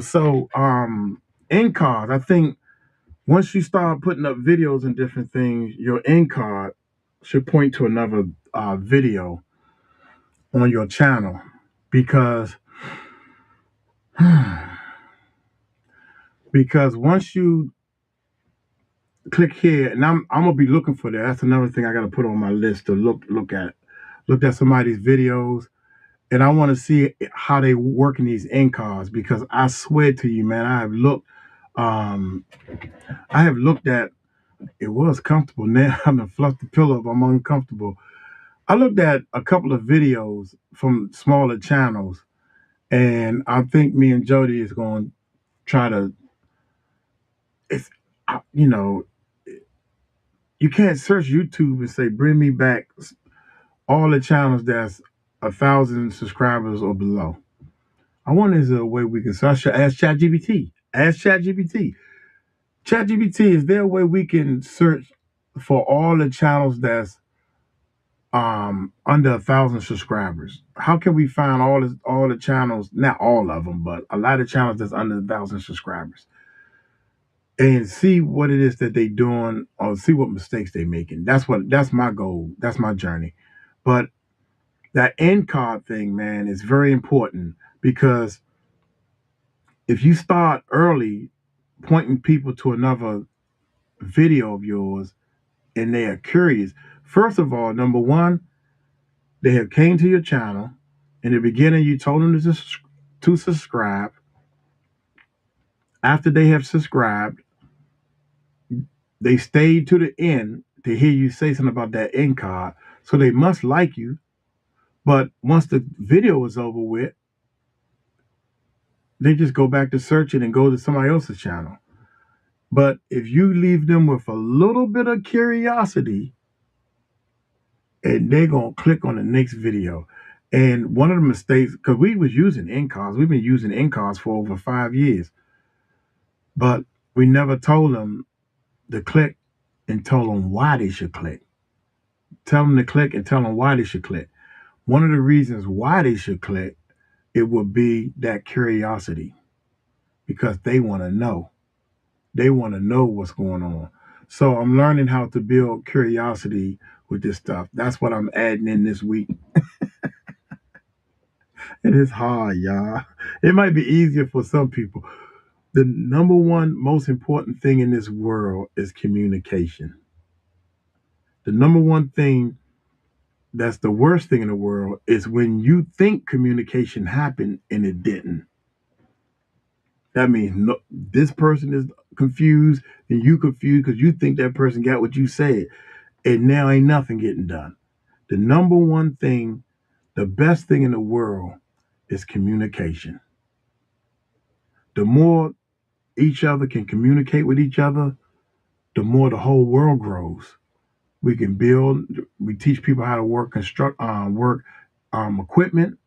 So end card, I think once you start putting up videos and different things, your end card should point to another video on your channel because because once you click here, and I'm gonna be looking for that. That's another thing I got to put on my list to look at somebody's videos, and I want to see how they working these end cards because I swear to you, man, um, I have looked at. It was comfortable. Now I'm gonna fluff the pillow if I'm uncomfortable. I looked at a couple of videos from smaller channels, and I think me and Jody is going to try to. It's you know you can't search YouTube and say bring me back all the channels that's 1,000 subscribers or below. I wonder is there a way we can search? Ask ChatGPT. Ask ChatGPT. ChatGPT, is there a way we can search for all the channels that's under 1,000 subscribers? How can we find all the channels? Not all of them, but a lot of channels that's under 1,000 subscribers, and see what it is that they doing or see what mistakes they making. That's my goal. That's my journey. But that end card thing, man, is very important because if you start early pointing people to another video of yours and they are curious, first of all, number one, they have came to your channel. In the beginning, you told them to subscribe. After they have subscribed, they stayed to the end to hear you say something about that end card. So they must like you. But once the video is over with, they just go back to searching and go to somebody else's channel. But if you leave them with a little bit of curiosity, and they're gonna click on the next video. And one of the mistakes, because we was using end cards, we've been using end cards for over 5 years, but we never told them to click and told them why they should click. Tell them to click and tell them why they should click. One of the reasons why they should click, it would be that curiosity because they want to know. They want to know what's going on. So I'm learning how to build curiosity with this stuff. That's what I'm adding in this week. It is hard, y'all. It might be easier for some people. The number one most important thing in this world is communication. The number one thing that's the worst thing in the world is when you think communication happened and it didn't. That means no, this person is confused and you confused because you think that person got what you said, and now ain't nothing getting done. The number one thing, the best thing in the world is communication. The more each other can communicate with each other, the more the whole world grows. We can build. We teach people how to work equipment,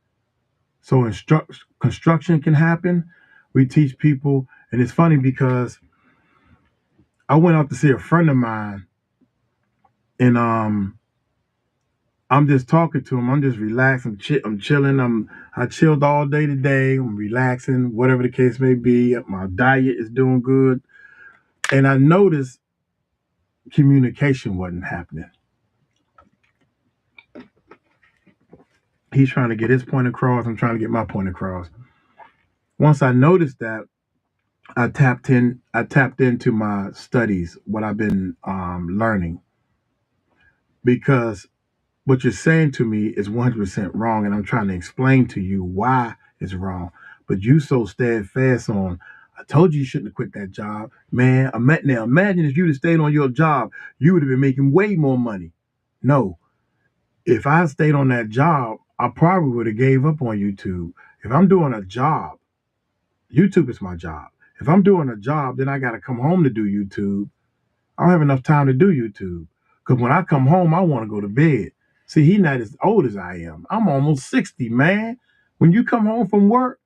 so construction can happen. We teach people, and it's funny because I went out to see a friend of mine, and I'm just talking to him. I'm just relaxed. I'm chilling. I chilled all day today. I'm relaxing, whatever the case may be. My diet is doing good, and I noticed communication wasn't happening. He's trying to get his point across. I'm trying to get my point across. Once I noticed that, I tapped into my studies, what I've been learning, because what you're saying to me is 100% wrong, and I'm trying to explain to you why it's wrong. But you so steadfast on, I told you shouldn't have quit that job, man. Now imagine if you'd have stayed on your job, you would have been making way more money. No, if I stayed on that job, I probably would have gave up on YouTube. If I'm doing a job, YouTube is my job. If I'm doing a job, then I got to come home to do YouTube. I don't have enough time to do YouTube. Because when I come home, I want to go to bed. See, he's not as old as I am. I'm almost 60, man. When you come home from work,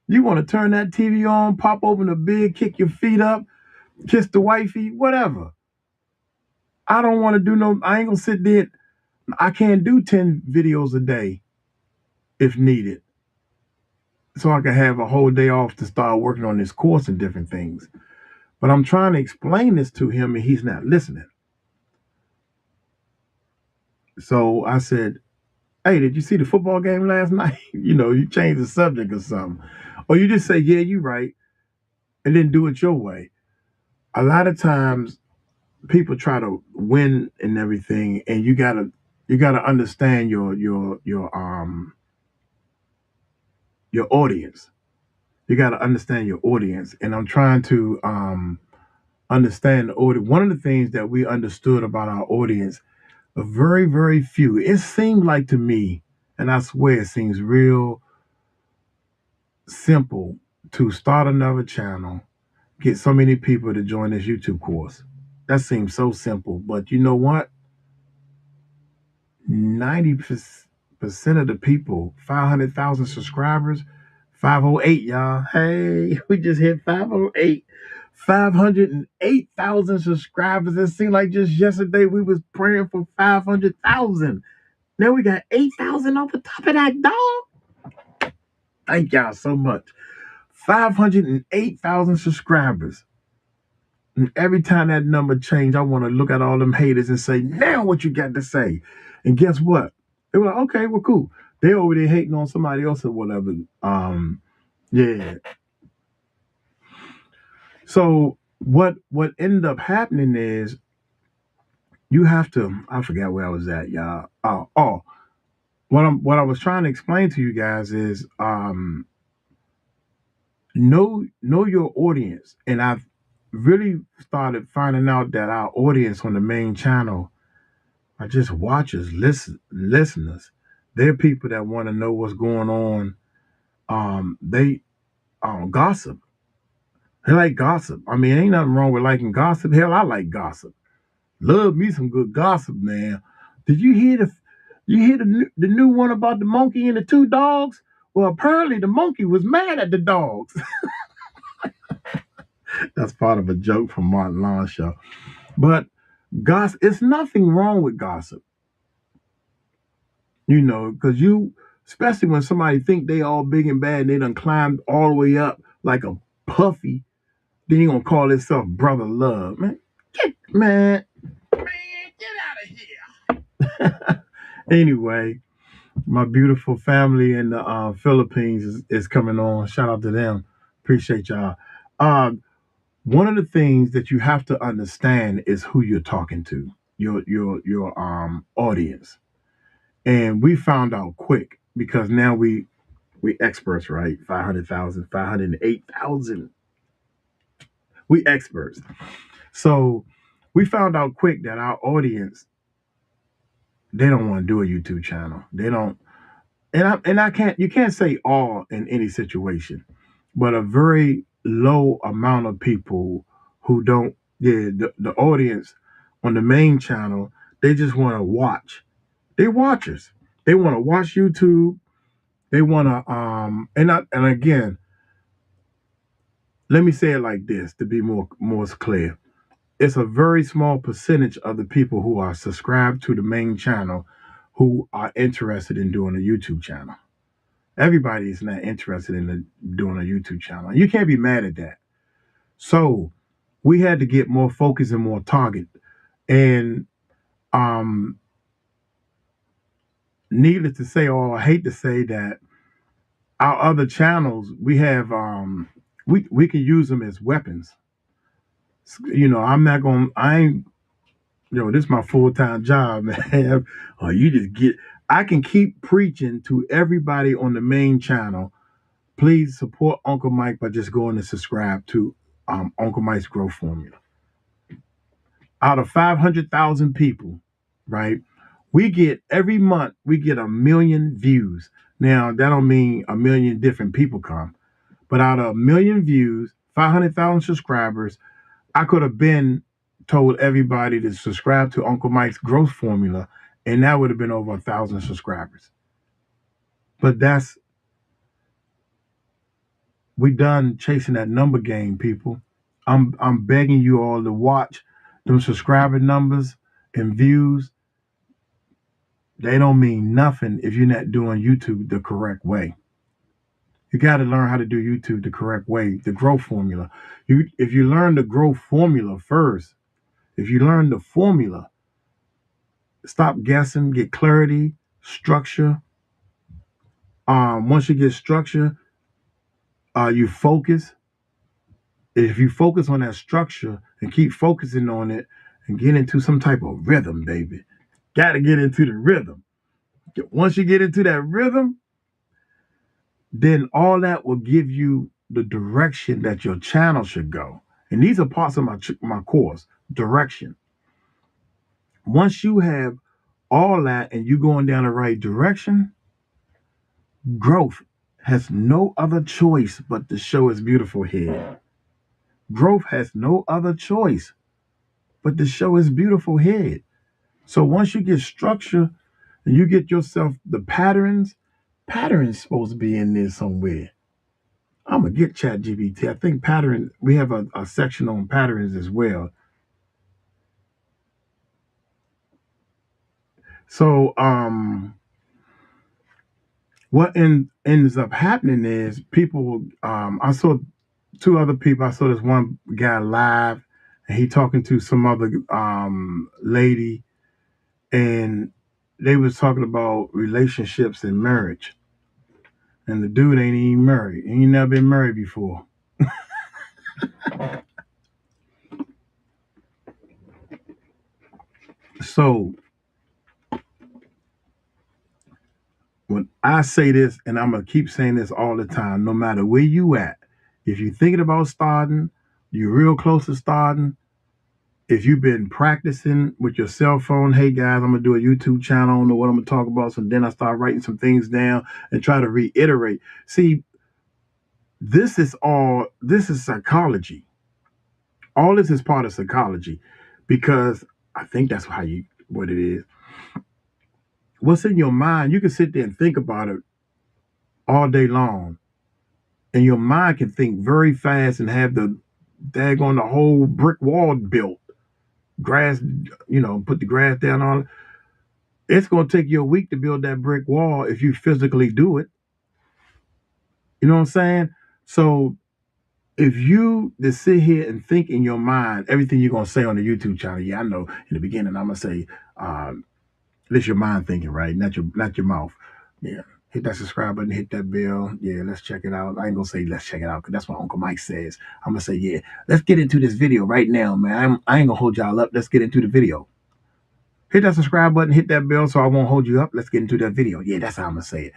you want to turn that TV on, pop open the bed, kick your feet up, kiss the wifey, whatever. I don't want to do no, I ain't going to sit there. I can't do 10 videos a day if needed. So I can have a whole day off to start working on this course and different things. But I'm trying to explain this to him and he's not listening. So I said, hey, did you see the football game last night? You change the subject or something. Or you just say, yeah, you're right, and then do it your way. A lot of times people try to win and everything, and you gotta understand your audience. You gotta understand your audience. And I'm trying to understand the audience. One of the things that we understood about our audience, a very, very few, it seemed like to me, and I swear it seems real simple to start another channel, get so many people to join this YouTube course. That seems so simple, but you know what? 90% of the people, 500,000 subscribers, 508, y'all. Hey, we just hit 508. 508,000 subscribers. It seemed like just yesterday we was praying for 500,000. Now we got 8,000 over top of that, dog. Thank y'all so much. 508,000 subscribers. And every time that number change, I want to look at all them haters and say, now what you got to say? And guess what? They were like, okay, well, cool. They over there hating on somebody else or whatever. Yeah. So what ended up happening is you have to, I forgot where I was at, y'all. What I was trying to explain to you guys is know your audience. And I've really started finding out that our audience on the main channel are just watchers, listeners. They're people that want to know what's going on. They gossip. They like gossip. I mean, ain't nothing wrong with liking gossip. Hell, I like gossip. Love me some good gossip, man. Did you hear the new one about the monkey and the two dogs? Well, apparently the monkey was mad at the dogs. That's part of a joke from Martin Law's show. But gossip, it's nothing wrong with gossip. Because especially when somebody think they all big and bad, and they done climbed all the way up like a puffy, then you gonna call themselves brother love, man. Man, get out of here. Anyway, my beautiful family in the Philippines is coming on. Shout out to them. Appreciate y'all. Uh, One of the things that you have to understand is who you're talking to, your audience. And we found out quick because now we experts, right? 500,000, 508,000. We experts. So we found out quick that our audience, they don't want to do a YouTube channel. They don't, and I can't, you can't say all in any situation, but a very low amount of people who don't, yeah, the audience on the main channel, they just want to watch. They watchers. They want to watch YouTube. They want to and again, let me say it like this to be more clear. It's a very small percentage of the people who are subscribed to the main channel who are interested in doing a YouTube channel. Everybody is not interested in doing a YouTube channel. You can't be mad at that. So we had to get more focused and more target. And um, needless to say, or I hate to say that our other channels we have we can use them as weapons. I'm not gonna I ain't this is my full-time job, man. Or you just get I can keep preaching to everybody on the main channel. Please support Uncle Mike by just going to subscribe to Uncle Mike's Growth Formula. Out of 500,000 people, right? We get every month we get 1 million views. Now that don't mean 1 million different people come, but out of 1 million views, 500,000 subscribers, I could have been told everybody to subscribe to Uncle Mike's Growth Formula, and that would have been over 1,000 subscribers. But we done chasing that number game, people. I'm begging you all to watch them subscriber numbers and views. They don't mean nothing if you're not doing YouTube the correct way. You got to learn how to do YouTube the correct way, the growth formula. If you learn the growth formula first, if you learn the formula, stop guessing, get clarity, structure. Once you get structure, you focus. If you focus on that structure and keep focusing on it and get into some type of rhythm, baby, got to get into the rhythm. Once you get into that rhythm, then all that will give you the direction that your channel should go. And these are parts of my course, direction. Once you have all that and you going down the right direction, growth has no other choice but to show its beautiful head. Growth has no other choice but to show its beautiful head. So once you get structure and you get yourself the patterns supposed to be in there somewhere. I'm gonna get Chat GBT. I think pattern. We have a section on patterns as well. So what ends up happening is people. I saw two other people. I saw this one guy live, and he talking to some other lady, and they was talking about relationships and marriage. And the dude ain't even married. He ain't never been married before. So when I say this, and I'm gonna keep saying this all the time, no matter where you at, if you're thinking about starting, you're real close to starting. If you've been practicing with your cell phone, hey guys, I'm gonna do a YouTube channel, I don't know what I'm gonna talk about. So then I start writing some things down and try to reiterate. See, this is psychology. All this is part of psychology because I think that's what it is. What's in your mind, you can sit there and think about it all day long. And your mind can think very fast and have the daggone the whole brick wall built. Grass, put the grass down on it. It's gonna take you a week to build that brick wall if you physically do it. You know what I'm saying? So if you just sit here and think in your mind everything you're gonna say on the YouTube channel, yeah, I know in the beginning I'm gonna say, this your mind thinking, right? Not your mouth. Yeah. Hit that subscribe button, hit that bell. Yeah, let's check it out. I ain't gonna say let's check it out because that's what Uncle Mike says. I'm gonna say, yeah, let's get into this video right now, man. I ain't gonna hold y'all up. Let's get into the video. Hit that subscribe button, hit that bell so I won't hold you up. Let's get into that video. Yeah, that's how I'm gonna say it.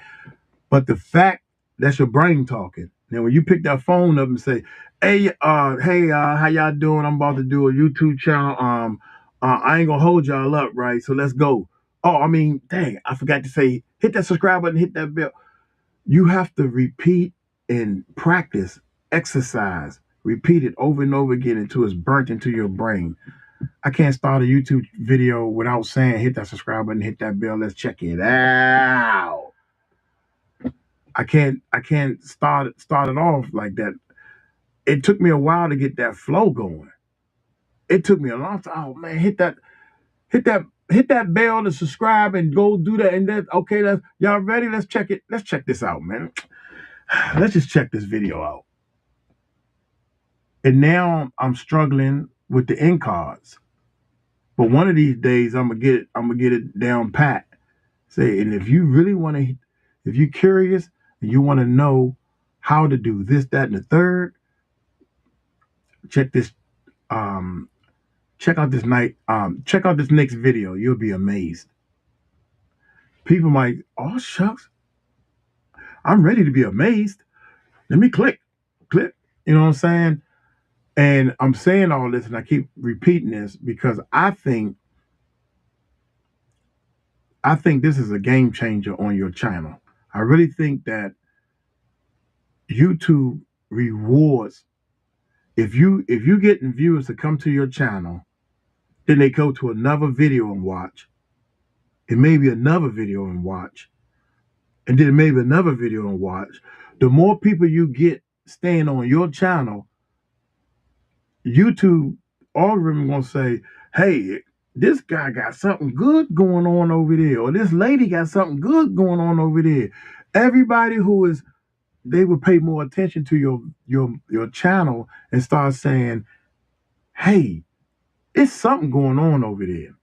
But the fact that's your brain talking. Now, when you pick that phone up and say, hey, how y'all doing? I'm about to do a YouTube channel. I ain't gonna hold y'all up, right? So let's go. Oh, I mean, dang, I forgot to say, hit that subscribe button, hit that bell. You have to repeat and practice, exercise, repeat it over and over again until it's burnt into your brain. I can't start a YouTube video without saying, hit that subscribe button, hit that bell. Let's check it out. I can't start it off like that. It took me a while to get that flow going. It took me a long time. Oh man, hit that bell to subscribe and go do that. And then okay, y'all ready? Let's check it. Let's check this out, man. Let's just check this video out. And now I'm struggling with the end cards. But one of these days, I'm gonna get it down pat. Say, and if you really want to, if you're curious and you want to know how to do this, that, and the third, check this. Um, check out this next video. You'll be amazed. People might, oh shucks, I'm ready to be amazed. Let me click. You know what I'm saying? And I'm saying all this, and I keep repeating this because I think this is a game changer on your channel. I really think that YouTube rewards if you getting viewers to come to your channel, then they go to another video and watch, and maybe another video and watch, and then maybe another video and watch. The more people you get staying on your channel, YouTube algorithm gonna say, "Hey, this guy got something good going on over there, or this lady got something good going on over there." Everybody who is they will pay more attention to your channel and start saying, "Hey, it's something going on over there."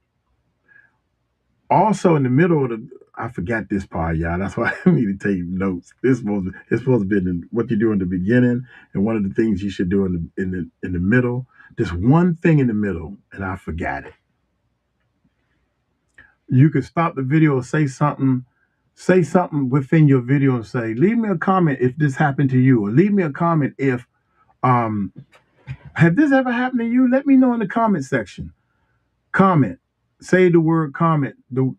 Also, in the middle of the, I forgot this part, y'all. That's why I need to take notes. It's supposed to be what you do in the beginning, and one of the things you should do in the middle. There's one thing in the middle, and I forgot it. You could stop the video or say something within your video and say, "Leave me a comment if this happened to you," or "Leave me a comment if um have this ever happened to you? Let me know in the comment section." Comment. Say the word comment. The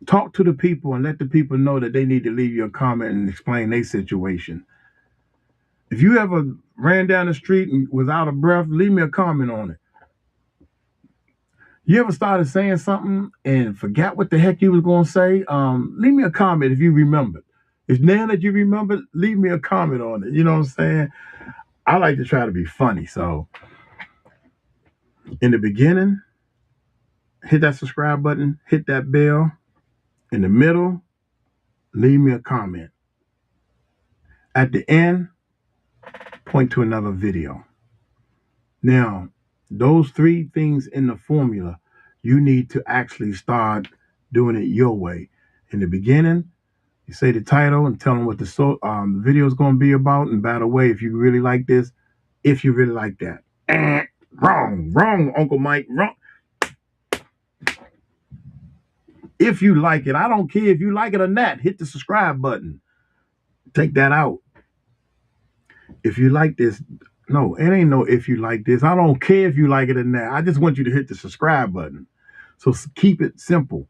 talk to the people and let the people know that they need to leave you a comment and explain their situation. If you ever ran down the street and was out of breath, leave me a comment on it. You ever started saying something and forgot what the heck you was going to say? Leave me a comment if you remembered. If now that you remember, leave me a comment on it. You know what I'm saying? I like to try to be funny. So in the beginning, hit that subscribe button, hit that bell. In the middle, leave me a comment. At the end, point to another video. Now, those three things in the formula, you need to actually start doing it your way. In the beginning, you say the title and tell them what the video is going to be about. And by the way, if you really like this, if you really like that, wrong, Uncle Mike, wrong. If you like it, I don't care if you like it or not. Hit the subscribe button. Take that out. If you like this, no, it ain't no if you like this. I don't care if you like it or not. I just want you to hit the subscribe button. So keep it simple.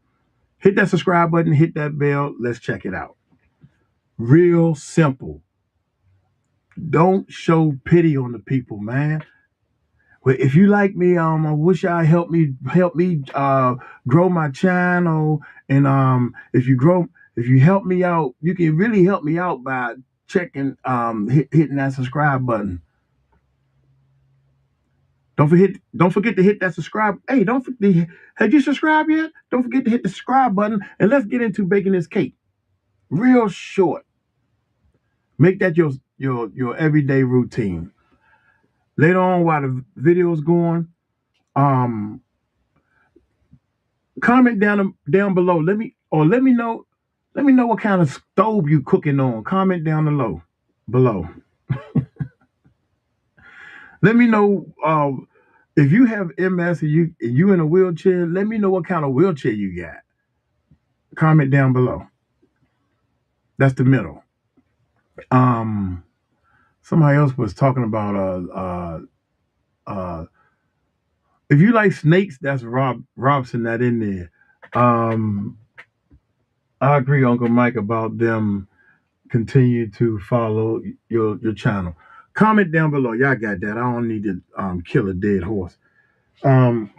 Hit that subscribe button, hit that bell. Let's check it out. Real simple. Don't show pity on the people, man. Well, if you like me, I wish y'all help me grow my channel. And if you help me out, you can really help me out by checking hitting that subscribe button. Don't forget to hit that subscribe. Hey, don't forget. Have you subscribed yet? Don't forget to hit the subscribe button, and let's get into baking this cake. Real short. Make that your everyday routine. Later on, while the video's going, um, comment down below. Let me know what kind of stove you cooking on. Comment down below. Let me know if you have MS and you in a wheelchair. Let me know what kind of wheelchair you got. Comment down below. That's the middle. Um, Somebody else was talking about if you like snakes, that's Robson that in there. Um, I agree, Uncle Mike, about them continue to follow your channel. Comment down below. Y'all got that. I don't need to kill a dead horse. Um,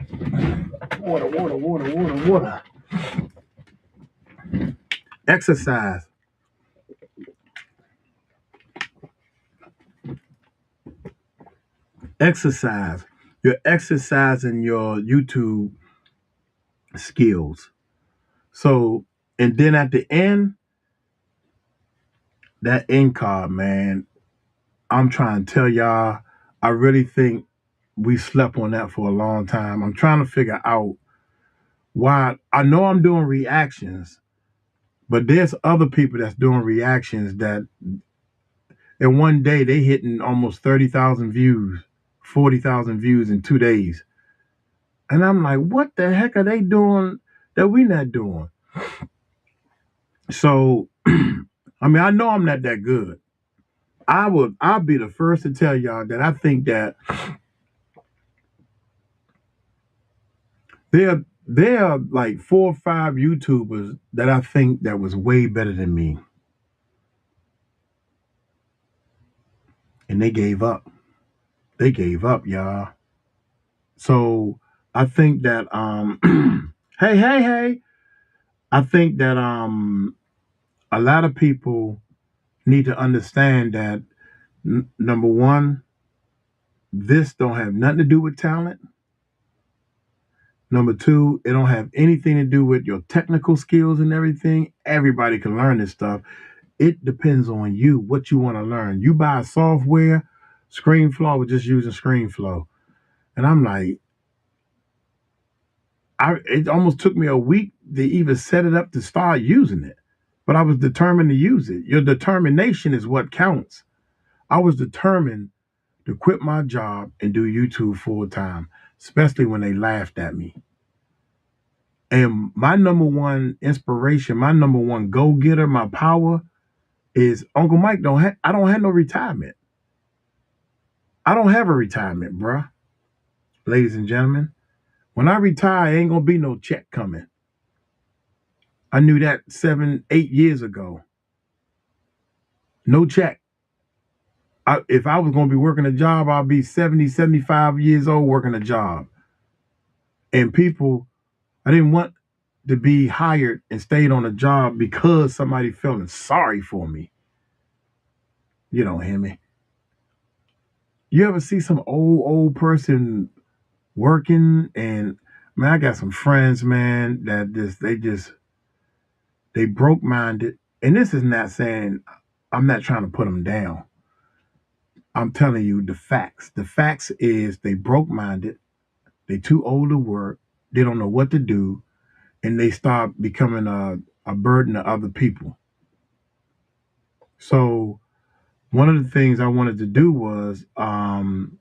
water. Exercise. Exercise. You're exercising your YouTube skills. So, and then at the end, that end card, man, I'm trying to tell y'all, I really think we slept on that for a long time. I'm trying to figure out why. I know I'm doing reactions, but there's other people that's doing reactions that in one day they hitting almost 30,000 views, 40,000 views in 2 days. And I'm like, what the heck are they doing that we not doing? So, I mean, I know I'm not that good. I'll be the first to tell y'all that I think that there are like 4 or 5 YouTubers that I think that was way better than me, and they gave up. They gave up, y'all. So I think that hey, I think that a lot of people need to understand that number one, this don't have nothing to do with talent. Number two, it don't have anything to do with your technical skills and everything. Everybody can learn this stuff. It depends on you, what you want to learn. You buy software, ScreenFlow, we're just using ScreenFlow. And I'm like, it almost took me a week to even set it up to start using it. But I was determined to use it. Your determination is what counts. I was determined to quit my job and do YouTube full time, especially when they laughed at me. And my number one inspiration, my number one go getter, my power is Uncle Mike. I don't have no retirement. I don't have a retirement, bruh. Ladies and gentlemen, when I retire, ain't gonna be no check coming. I knew that 7, 8 years ago. No check. If I was gonna be working a job, I'll be 70, 75 years old working a job. And people, I didn't want to be hired and stayed on a job because somebody feeling sorry for me. You don't hear me. You ever see some old person working and man, I got some friends, man, that they broke minded. And this is not saying I'm not trying to put them down. I'm telling you the facts. The facts is they broke minded. They too old to work. They don't know what to do, and they start becoming a burden to other people. So one of the things I wanted to do was one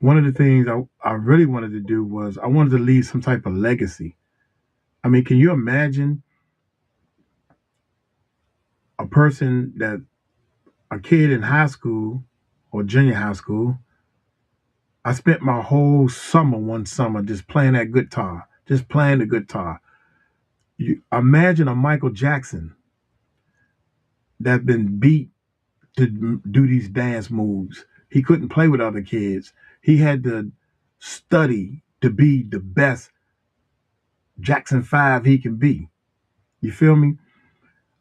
of the things I really wanted to do was I wanted to leave some type of legacy. I mean, can you imagine a person that a kid in high school or junior high school? I spent my whole summer, one summer, just playing that guitar, just playing the guitar. You imagine a Michael Jackson that been beat to do these dance moves. He couldn't play with other kids. He had to study to be the best Jackson 5 he can be. You feel me?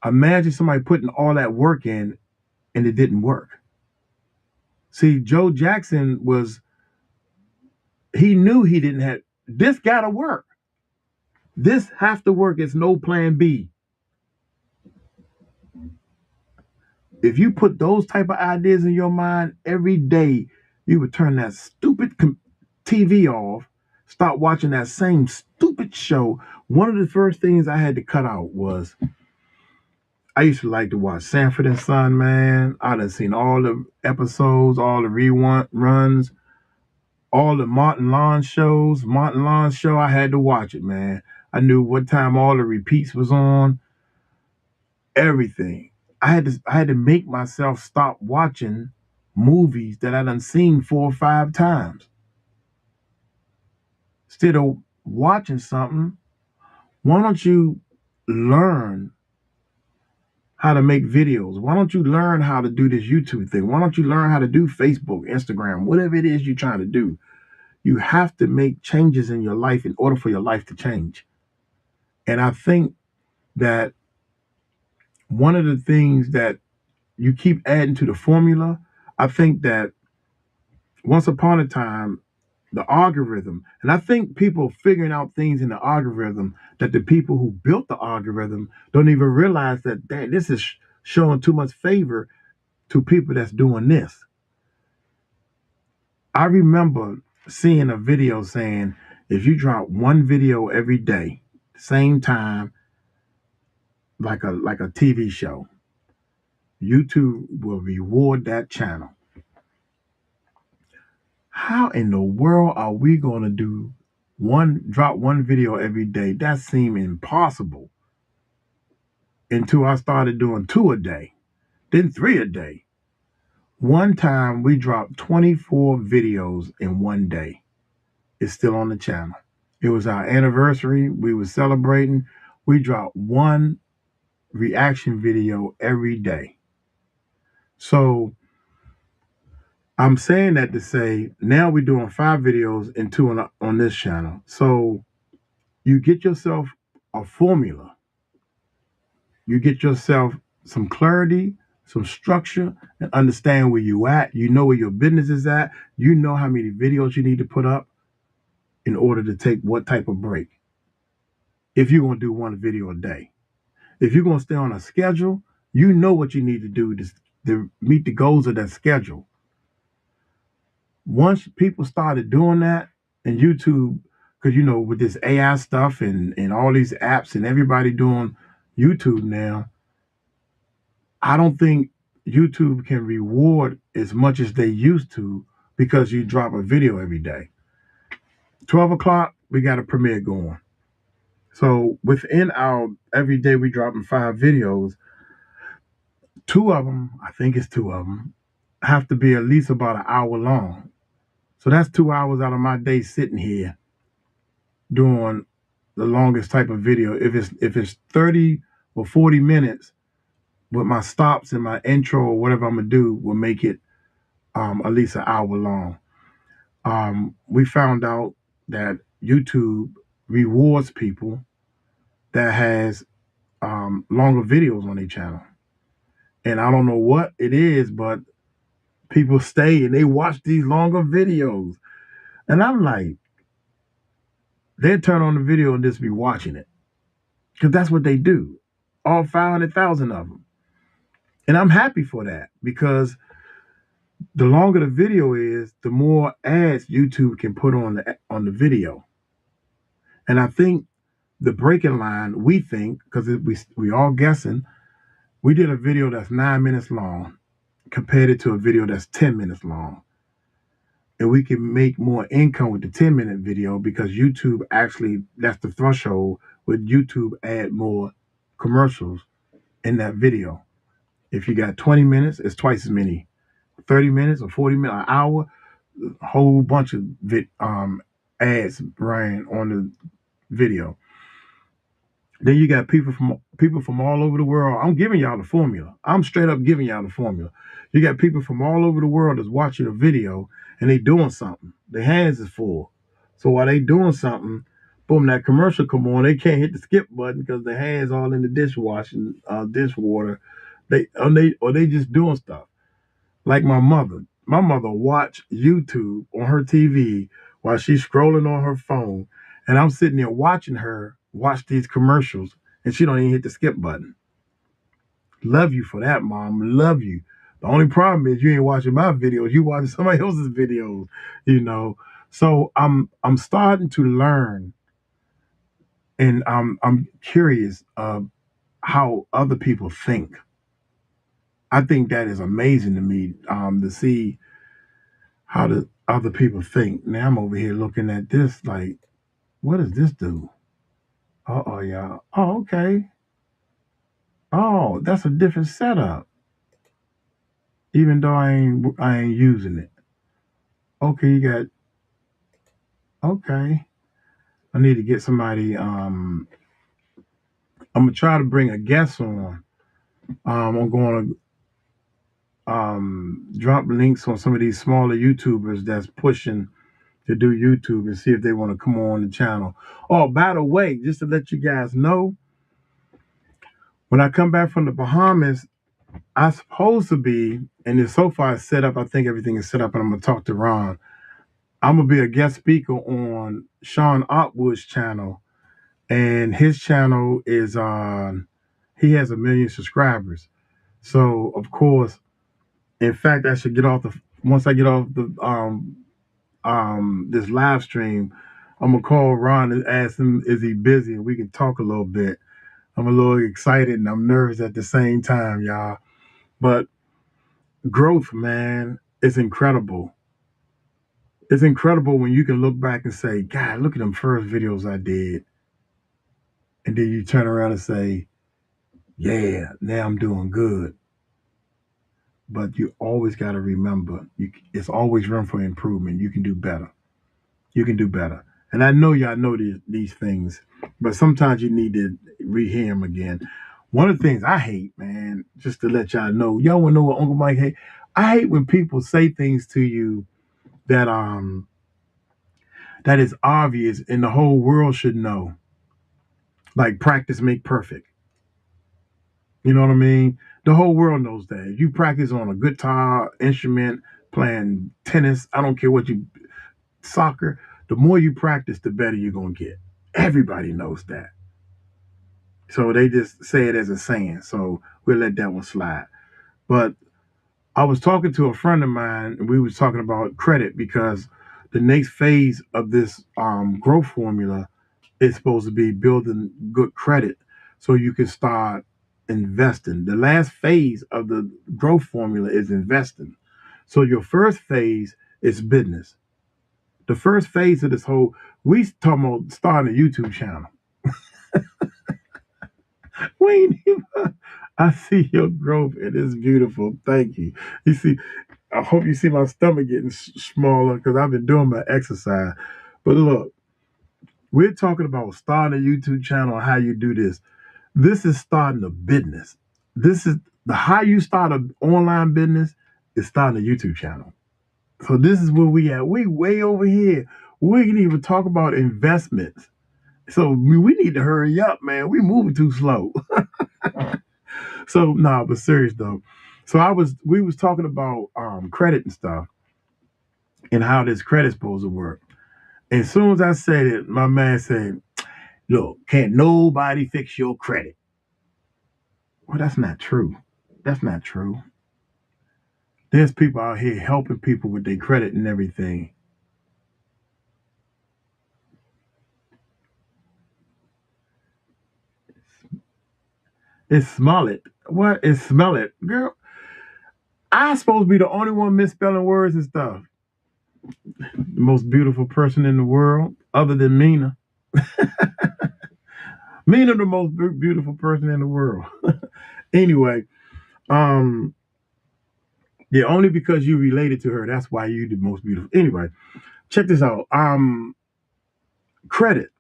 Imagine somebody putting all that work in and it didn't work. See, Joe Jackson he knew he didn't have, this gotta work. This have to work. It's no plan B. If you put those type of ideas in your mind every day, you would turn that stupid TV off, start watching that same stupid show. One of the first things I had to cut out was I used to like to watch Sanford and Son, man. I done seen all the episodes, all the runs, all the Martin Lawn shows. Martin Lawn show, I had to watch it, man. I knew what time all the repeats was on. Everything. I had to make myself stop watching movies that I done seen 4 or 5 times. Instead of watching something, why don't you learn how to make videos? Why don't you learn how to do this YouTube thing? Why don't you learn how to do Facebook, Instagram, whatever it is you're trying to do? You have to make changes in your life in order for your life to change. And I think that one of the things that you keep adding to the formula, I think that once upon a time, the algorithm, and I think people figuring out things in the algorithm that the people who built the algorithm don't even realize that dang, this is showing too much favor to people that's doing this. I remember seeing a video saying if you drop one video every day, same time, like a TV show, YouTube will reward that channel. How in the world are we going to do drop one video every day? That seemed impossible until I started doing two a day, then three a day. One time we dropped 24 videos in one day. It's still on the channel. It was our anniversary. We were celebrating. We dropped one reaction video every day. So I'm saying that to say now we're doing 5 videos and two on this channel. So you get yourself a formula. You get yourself some clarity, some structure, and understand where you at. You know where your business is at. You know how many videos you need to put up in order to take what type of break. If you're going to do one video a day. If you're going to stay on a schedule, you know what you need to do to meet the goals of that schedule. Once people started doing that, and YouTube, because with this AI stuff and all these apps and everybody doing YouTube now, I don't think YouTube can reward as much as they used to because you drop a video every day. 12 o'clock, we got a premiere going. So within our every day, we dropping 5 videos. Two of them, I think it's two of them, have to be at least about an hour long. So that's 2 hours out of my day sitting here doing the longest type of video. If it's 30 or 40 minutes with my stops and my intro or whatever I'm gonna do will make it at least an hour long. We found out that YouTube rewards people that has longer videos on their channel. And I don't know what it is, but people stay and they watch these longer videos. And I'm like, they'll turn on the video and just be watching it. Because that's what they do. All 500,000 of them. And I'm happy for that because the longer the video is, the more ads YouTube can put on the video. And I think the breaking line, we think, because we all guessing, we did a video that's 9 minutes long compared it to a video that's 10 minutes long. And we can make more income with the 10-minute video because YouTube actually, that's the threshold, with YouTube add more commercials in that video. If you got 20 minutes, it's twice as many. 30 minutes or 40 minutes, an hour, a whole bunch of ads ran on the video. Then you got people from all over the world. I'm giving y'all the formula. I'm straight up giving y'all the formula. You got people from all over the world that's watching a video and they doing something. Their hands is full. So while they doing something, boom, that commercial come on. They can't hit the skip button because their hands all in the dishwashing, dishwater. They just doing stuff. Like my mother. My mother watch YouTube on her TV while she's scrolling on her phone, and I'm sitting there watching her watch these commercials, and she don't even hit the skip button. Love you for that, Mom. Love you. The only problem is you ain't watching my videos. You watching somebody else's videos, you know. So I'm starting to learn, and I'm curious of how other people think. I think that is amazing to me to see how the other people think. Now I'm over here looking at this like, what does this do? Oh, y'all. Oh, okay. Oh, that's a different setup. Even though I ain't using it. Okay, you got okay. I need to get somebody. I'm gonna try to bring a guest on. I'm going to drop links on some of these smaller YouTubers that's pushing to do YouTube and see if they want to come on the channel. Oh, by the way, just to let you guys know, when I come back from the Bahamas, I'm supposed to be, and it's so far set up, I think everything is set up, and I'm going to talk to Ron. I'm going to be a guest speaker on Sean Otwood's channel, and his channel is on, he has 1 million subscribers. So, of course, in fact, I should get off once I get off the this live stream. I'm gonna call Ron and ask him is he busy and we can talk a little bit. I'm a little excited and I'm nervous at the same time, y'all. But growth, man, is incredible. It's incredible when you can look back and say, God, look at them first videos I did. And then you turn around and say, yeah, now I'm doing good. But you always got to remember, it's always room for improvement. You can do better. You can do better. And I know y'all know these things, but sometimes you need to rehear them again. One of the things I hate, man, just to let y'all want to know what Uncle Mike hate? I hate when people say things to you that that is obvious and the whole world should know. Like practice make perfect. You know what I mean? The whole world knows that. If you practice on a guitar, instrument, playing tennis, I don't care what you soccer, the more you practice, the better you're gonna get. Everybody knows that. So they just say it as a saying. So we'll let that one slide. But I was talking to a friend of mine, and we was talking about credit because the next phase of this growth formula is supposed to be building good credit so you can start investing. The last phase of the growth formula is investing. So your first phase is business. The first phase of this whole, we talking about starting a YouTube channel. We ain't even, I see your growth and it's beautiful. Thank you. You see, I hope you see my stomach getting smaller because I've been doing my exercise. But look, we're talking about starting a YouTube channel and how you do this. This is starting a business. This is the how you start an online business is starting a YouTube channel. So this is where we at. We way over here. We can even talk about investments. So we need to hurry up, man. We moving too slow. So nah, but serious though. So we was talking about credit and stuff and how this credit supposed to work. And as soon as I said it, my man said, "Look, can't nobody fix your credit." Well, that's not true. That's not true. There's people out here helping people with their credit and everything. It's smell it. What is smell it, girl? I supposed to be the only one misspelling words and stuff. The most beautiful person in the world, other than Mina. Mina, the most beautiful person in the world. Anyway, um, yeah, only because you related to her, that's why you the most beautiful. Anyway, check this out. Credit.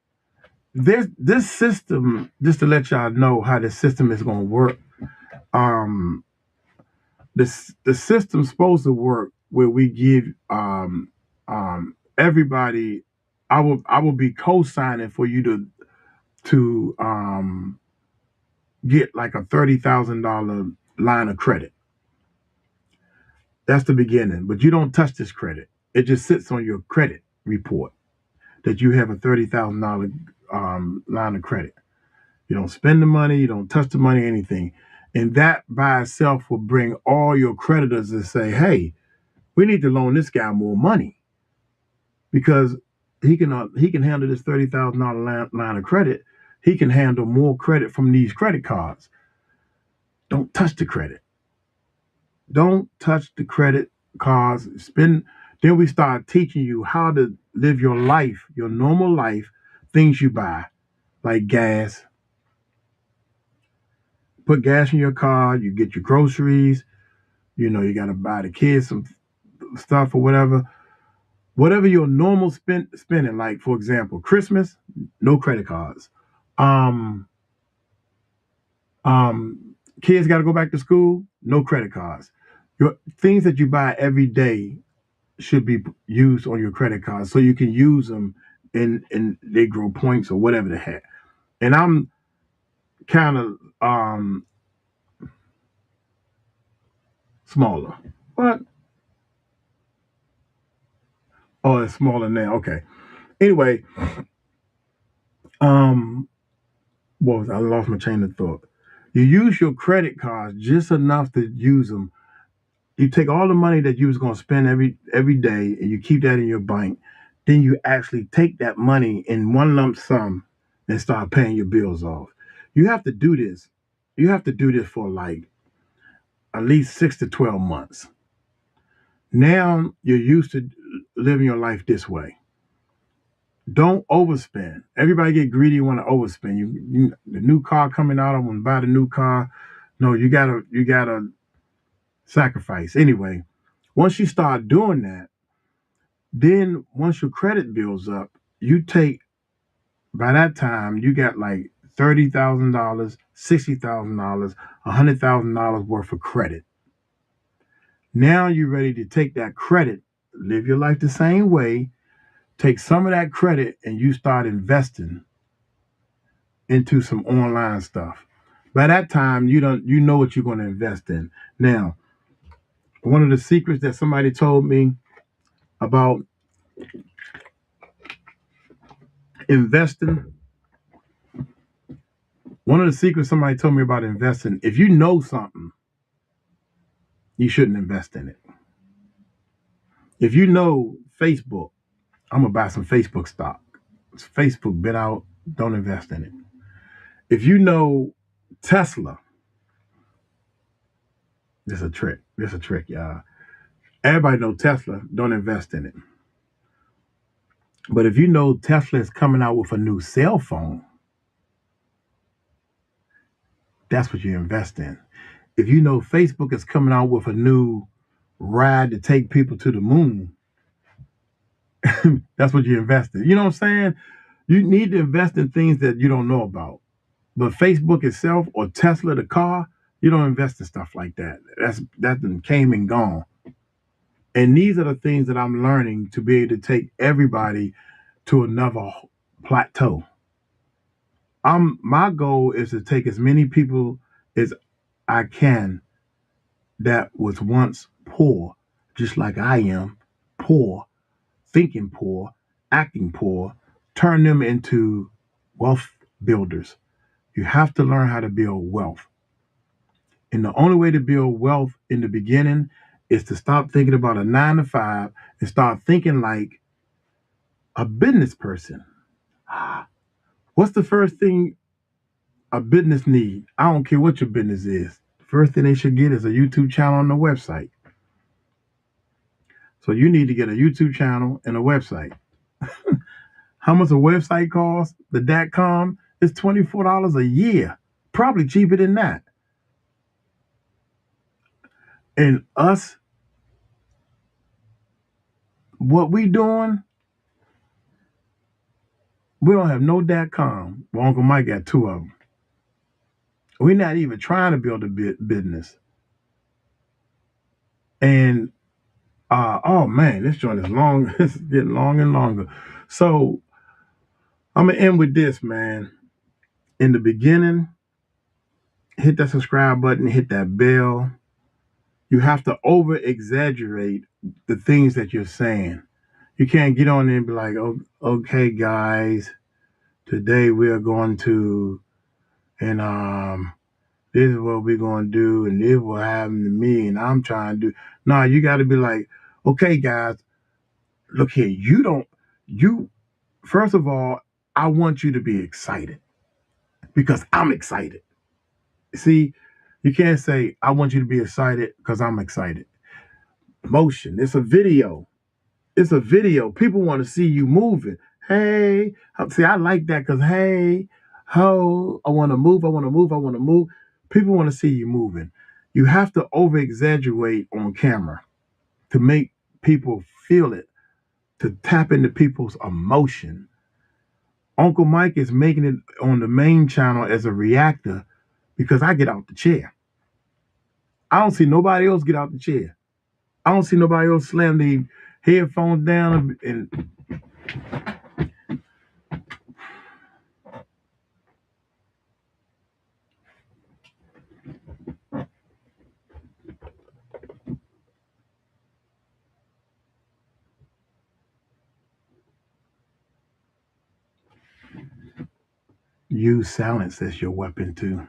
There's this system, just to let y'all know how the system is gonna work. Um, the system's supposed to work where we give everybody. I will be co-signing for you to get like a $30,000 line of credit. That's the beginning, but you don't touch this credit. It just sits on your credit report that you have a $30,000 line of credit. You don't spend the money, you don't touch the money, anything. And that by itself will bring all your creditors to say, hey, we need to loan this guy more money because he can handle this $30,000 line of credit. He can handle more credit from these credit cards. Don't touch the credit. Don't touch the credit cards. Spend. Then we start teaching you how to live your life, your normal life, things you buy, like gas. Put gas in your car. You get your groceries. You know you got to buy the kids some stuff or whatever. Whatever your normal spending, like for example, Christmas, no credit cards. Um, Kids got to go back to school, no credit cards. Your things that you buy every day should be used on your credit card so you can use them and they grow points or whatever the heck. And I'm kind of smaller, but oh, it's smaller now. Okay. Anyway, um, what was I lost my chain of thought? You use your credit cards just enough to use them You take all the money that you was going to spend every day and you keep that in your bank. Then you actually take that money in one lump sum and start paying your bills off. You have to do this. You have to do this for like at least 6 to 12 months. Now you're used to living your life this way. Don't overspend. Everybody get greedy and want to overspend. The new car coming out, I want to buy the new car. No, you gotta sacrifice. Anyway, once you start doing that, then once your credit builds up, you take by that time you got like $30,000, $60,000, $100,000 worth of credit. Now you're ready to take that credit, live your life the same way, take some of that credit and you start investing into some online stuff. By that time, you know what you're going to invest in. Now, one of the secrets that somebody told me about investing, one of the secrets somebody told me about investing, if you know something, you shouldn't invest in it. If you know Facebook, I'm gonna buy some Facebook stock. Facebook been out, don't invest in it. If you know Tesla, this is a trick. This is a trick, y'all. Everybody know Tesla, don't invest in it. But if you know Tesla is coming out with a new cell phone, that's what you invest in. If you know Facebook is coming out with a new ride to take people to the moon, that's what you invest in. You know what I'm saying? You need to invest in things that you don't know about. But Facebook itself or Tesla, the car, you don't invest in stuff like that. That done came and gone. And these are the things that I'm learning to be able to take everybody to another plateau. My goal is to take as many people as I can that was once poor, just like I am, poor, thinking poor, acting poor, turn them into wealth builders. You have to learn how to build wealth. And the only way to build wealth in the beginning is to stop thinking about a 9 to 5 and start thinking like a business person. What's the first thing a business need? I don't care what your business is. The first thing they should get is a YouTube channel and a website. So you need to get a YouTube channel and a website. How much a website costs? The .com is $24 a year. Probably cheaper than that. And us, what we doing, we don't have no .com. Well, Uncle Mike got two of them. We're not even trying to build a business. And oh man, this joint is long. It's getting longer and longer. So I'm gonna end with this, man. In the beginning, hit that subscribe button, hit that bell. You have to over exaggerate the things that you're saying. You can't get on there and be like, oh, okay, guys, today we are going to, and this is what we're going to do, and this will happen to me, and I'm trying to do. No, you got to be like, okay, guys, look here. You, first of all, I want you to be excited because I'm excited. See, you can't say, I want you to be excited because I'm excited. Motion, it's a video. It's a video. People want to see you moving. Hey, see, I like that because hey, ho, I want to move. I want to move. I want to move. People want to see you moving. You have to over exaggerate on camera to make people feel it, to tap into people's emotion. Uncle Mike is making it on the main channel as a reactor because I get out the chair. I don't see nobody else get out the chair. I don't see nobody else slam the headphones down and use silence as your weapon too.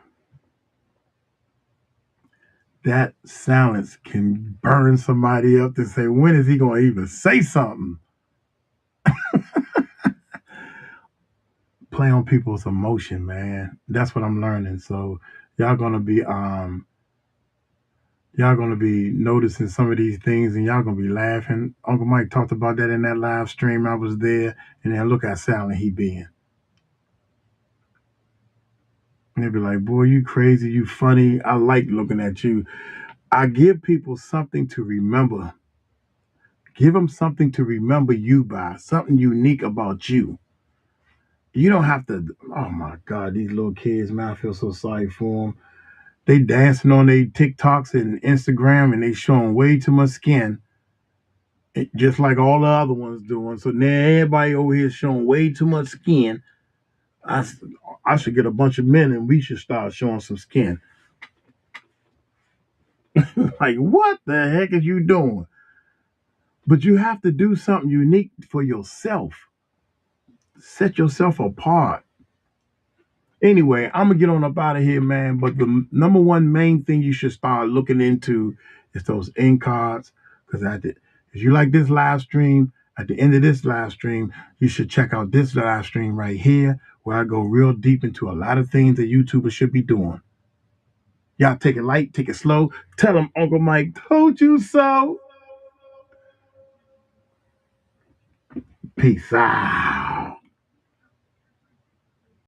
that silence can burn somebody up to say, when is he going to even say something? Play on people's emotion, man. That's what I'm learning. So y'all gonna be y'all gonna be noticing some of these things and y'all gonna be laughing. Uncle Mike talked about that in that live stream. I was there, and then look how silent he being. And they be like, boy, you crazy, you funny. I like looking at you. I give people something to remember. Give them something to remember you by, something unique about you. You don't have to. Oh my God, these little kids, man, I feel so sorry for them. They dancing on their TikToks and Instagram, and they showing way too much skin, just like all the other ones doing. So now everybody over here showing way too much skin. I, I should get a bunch of men, and we should start showing some skin. Like, what the heck is you doing? But you have to do something unique for yourself. Set yourself apart. Anyway, I'm gonna get on up out of here, man. But the number one main thing you should start looking into is those end cards. Because if you like this live stream, at the end of this live stream, you should check out this live stream right here, where I go real deep into a lot of things that YouTubers should be doing. Y'all take it light, take it slow. Tell them Uncle Mike told you so. Peace out.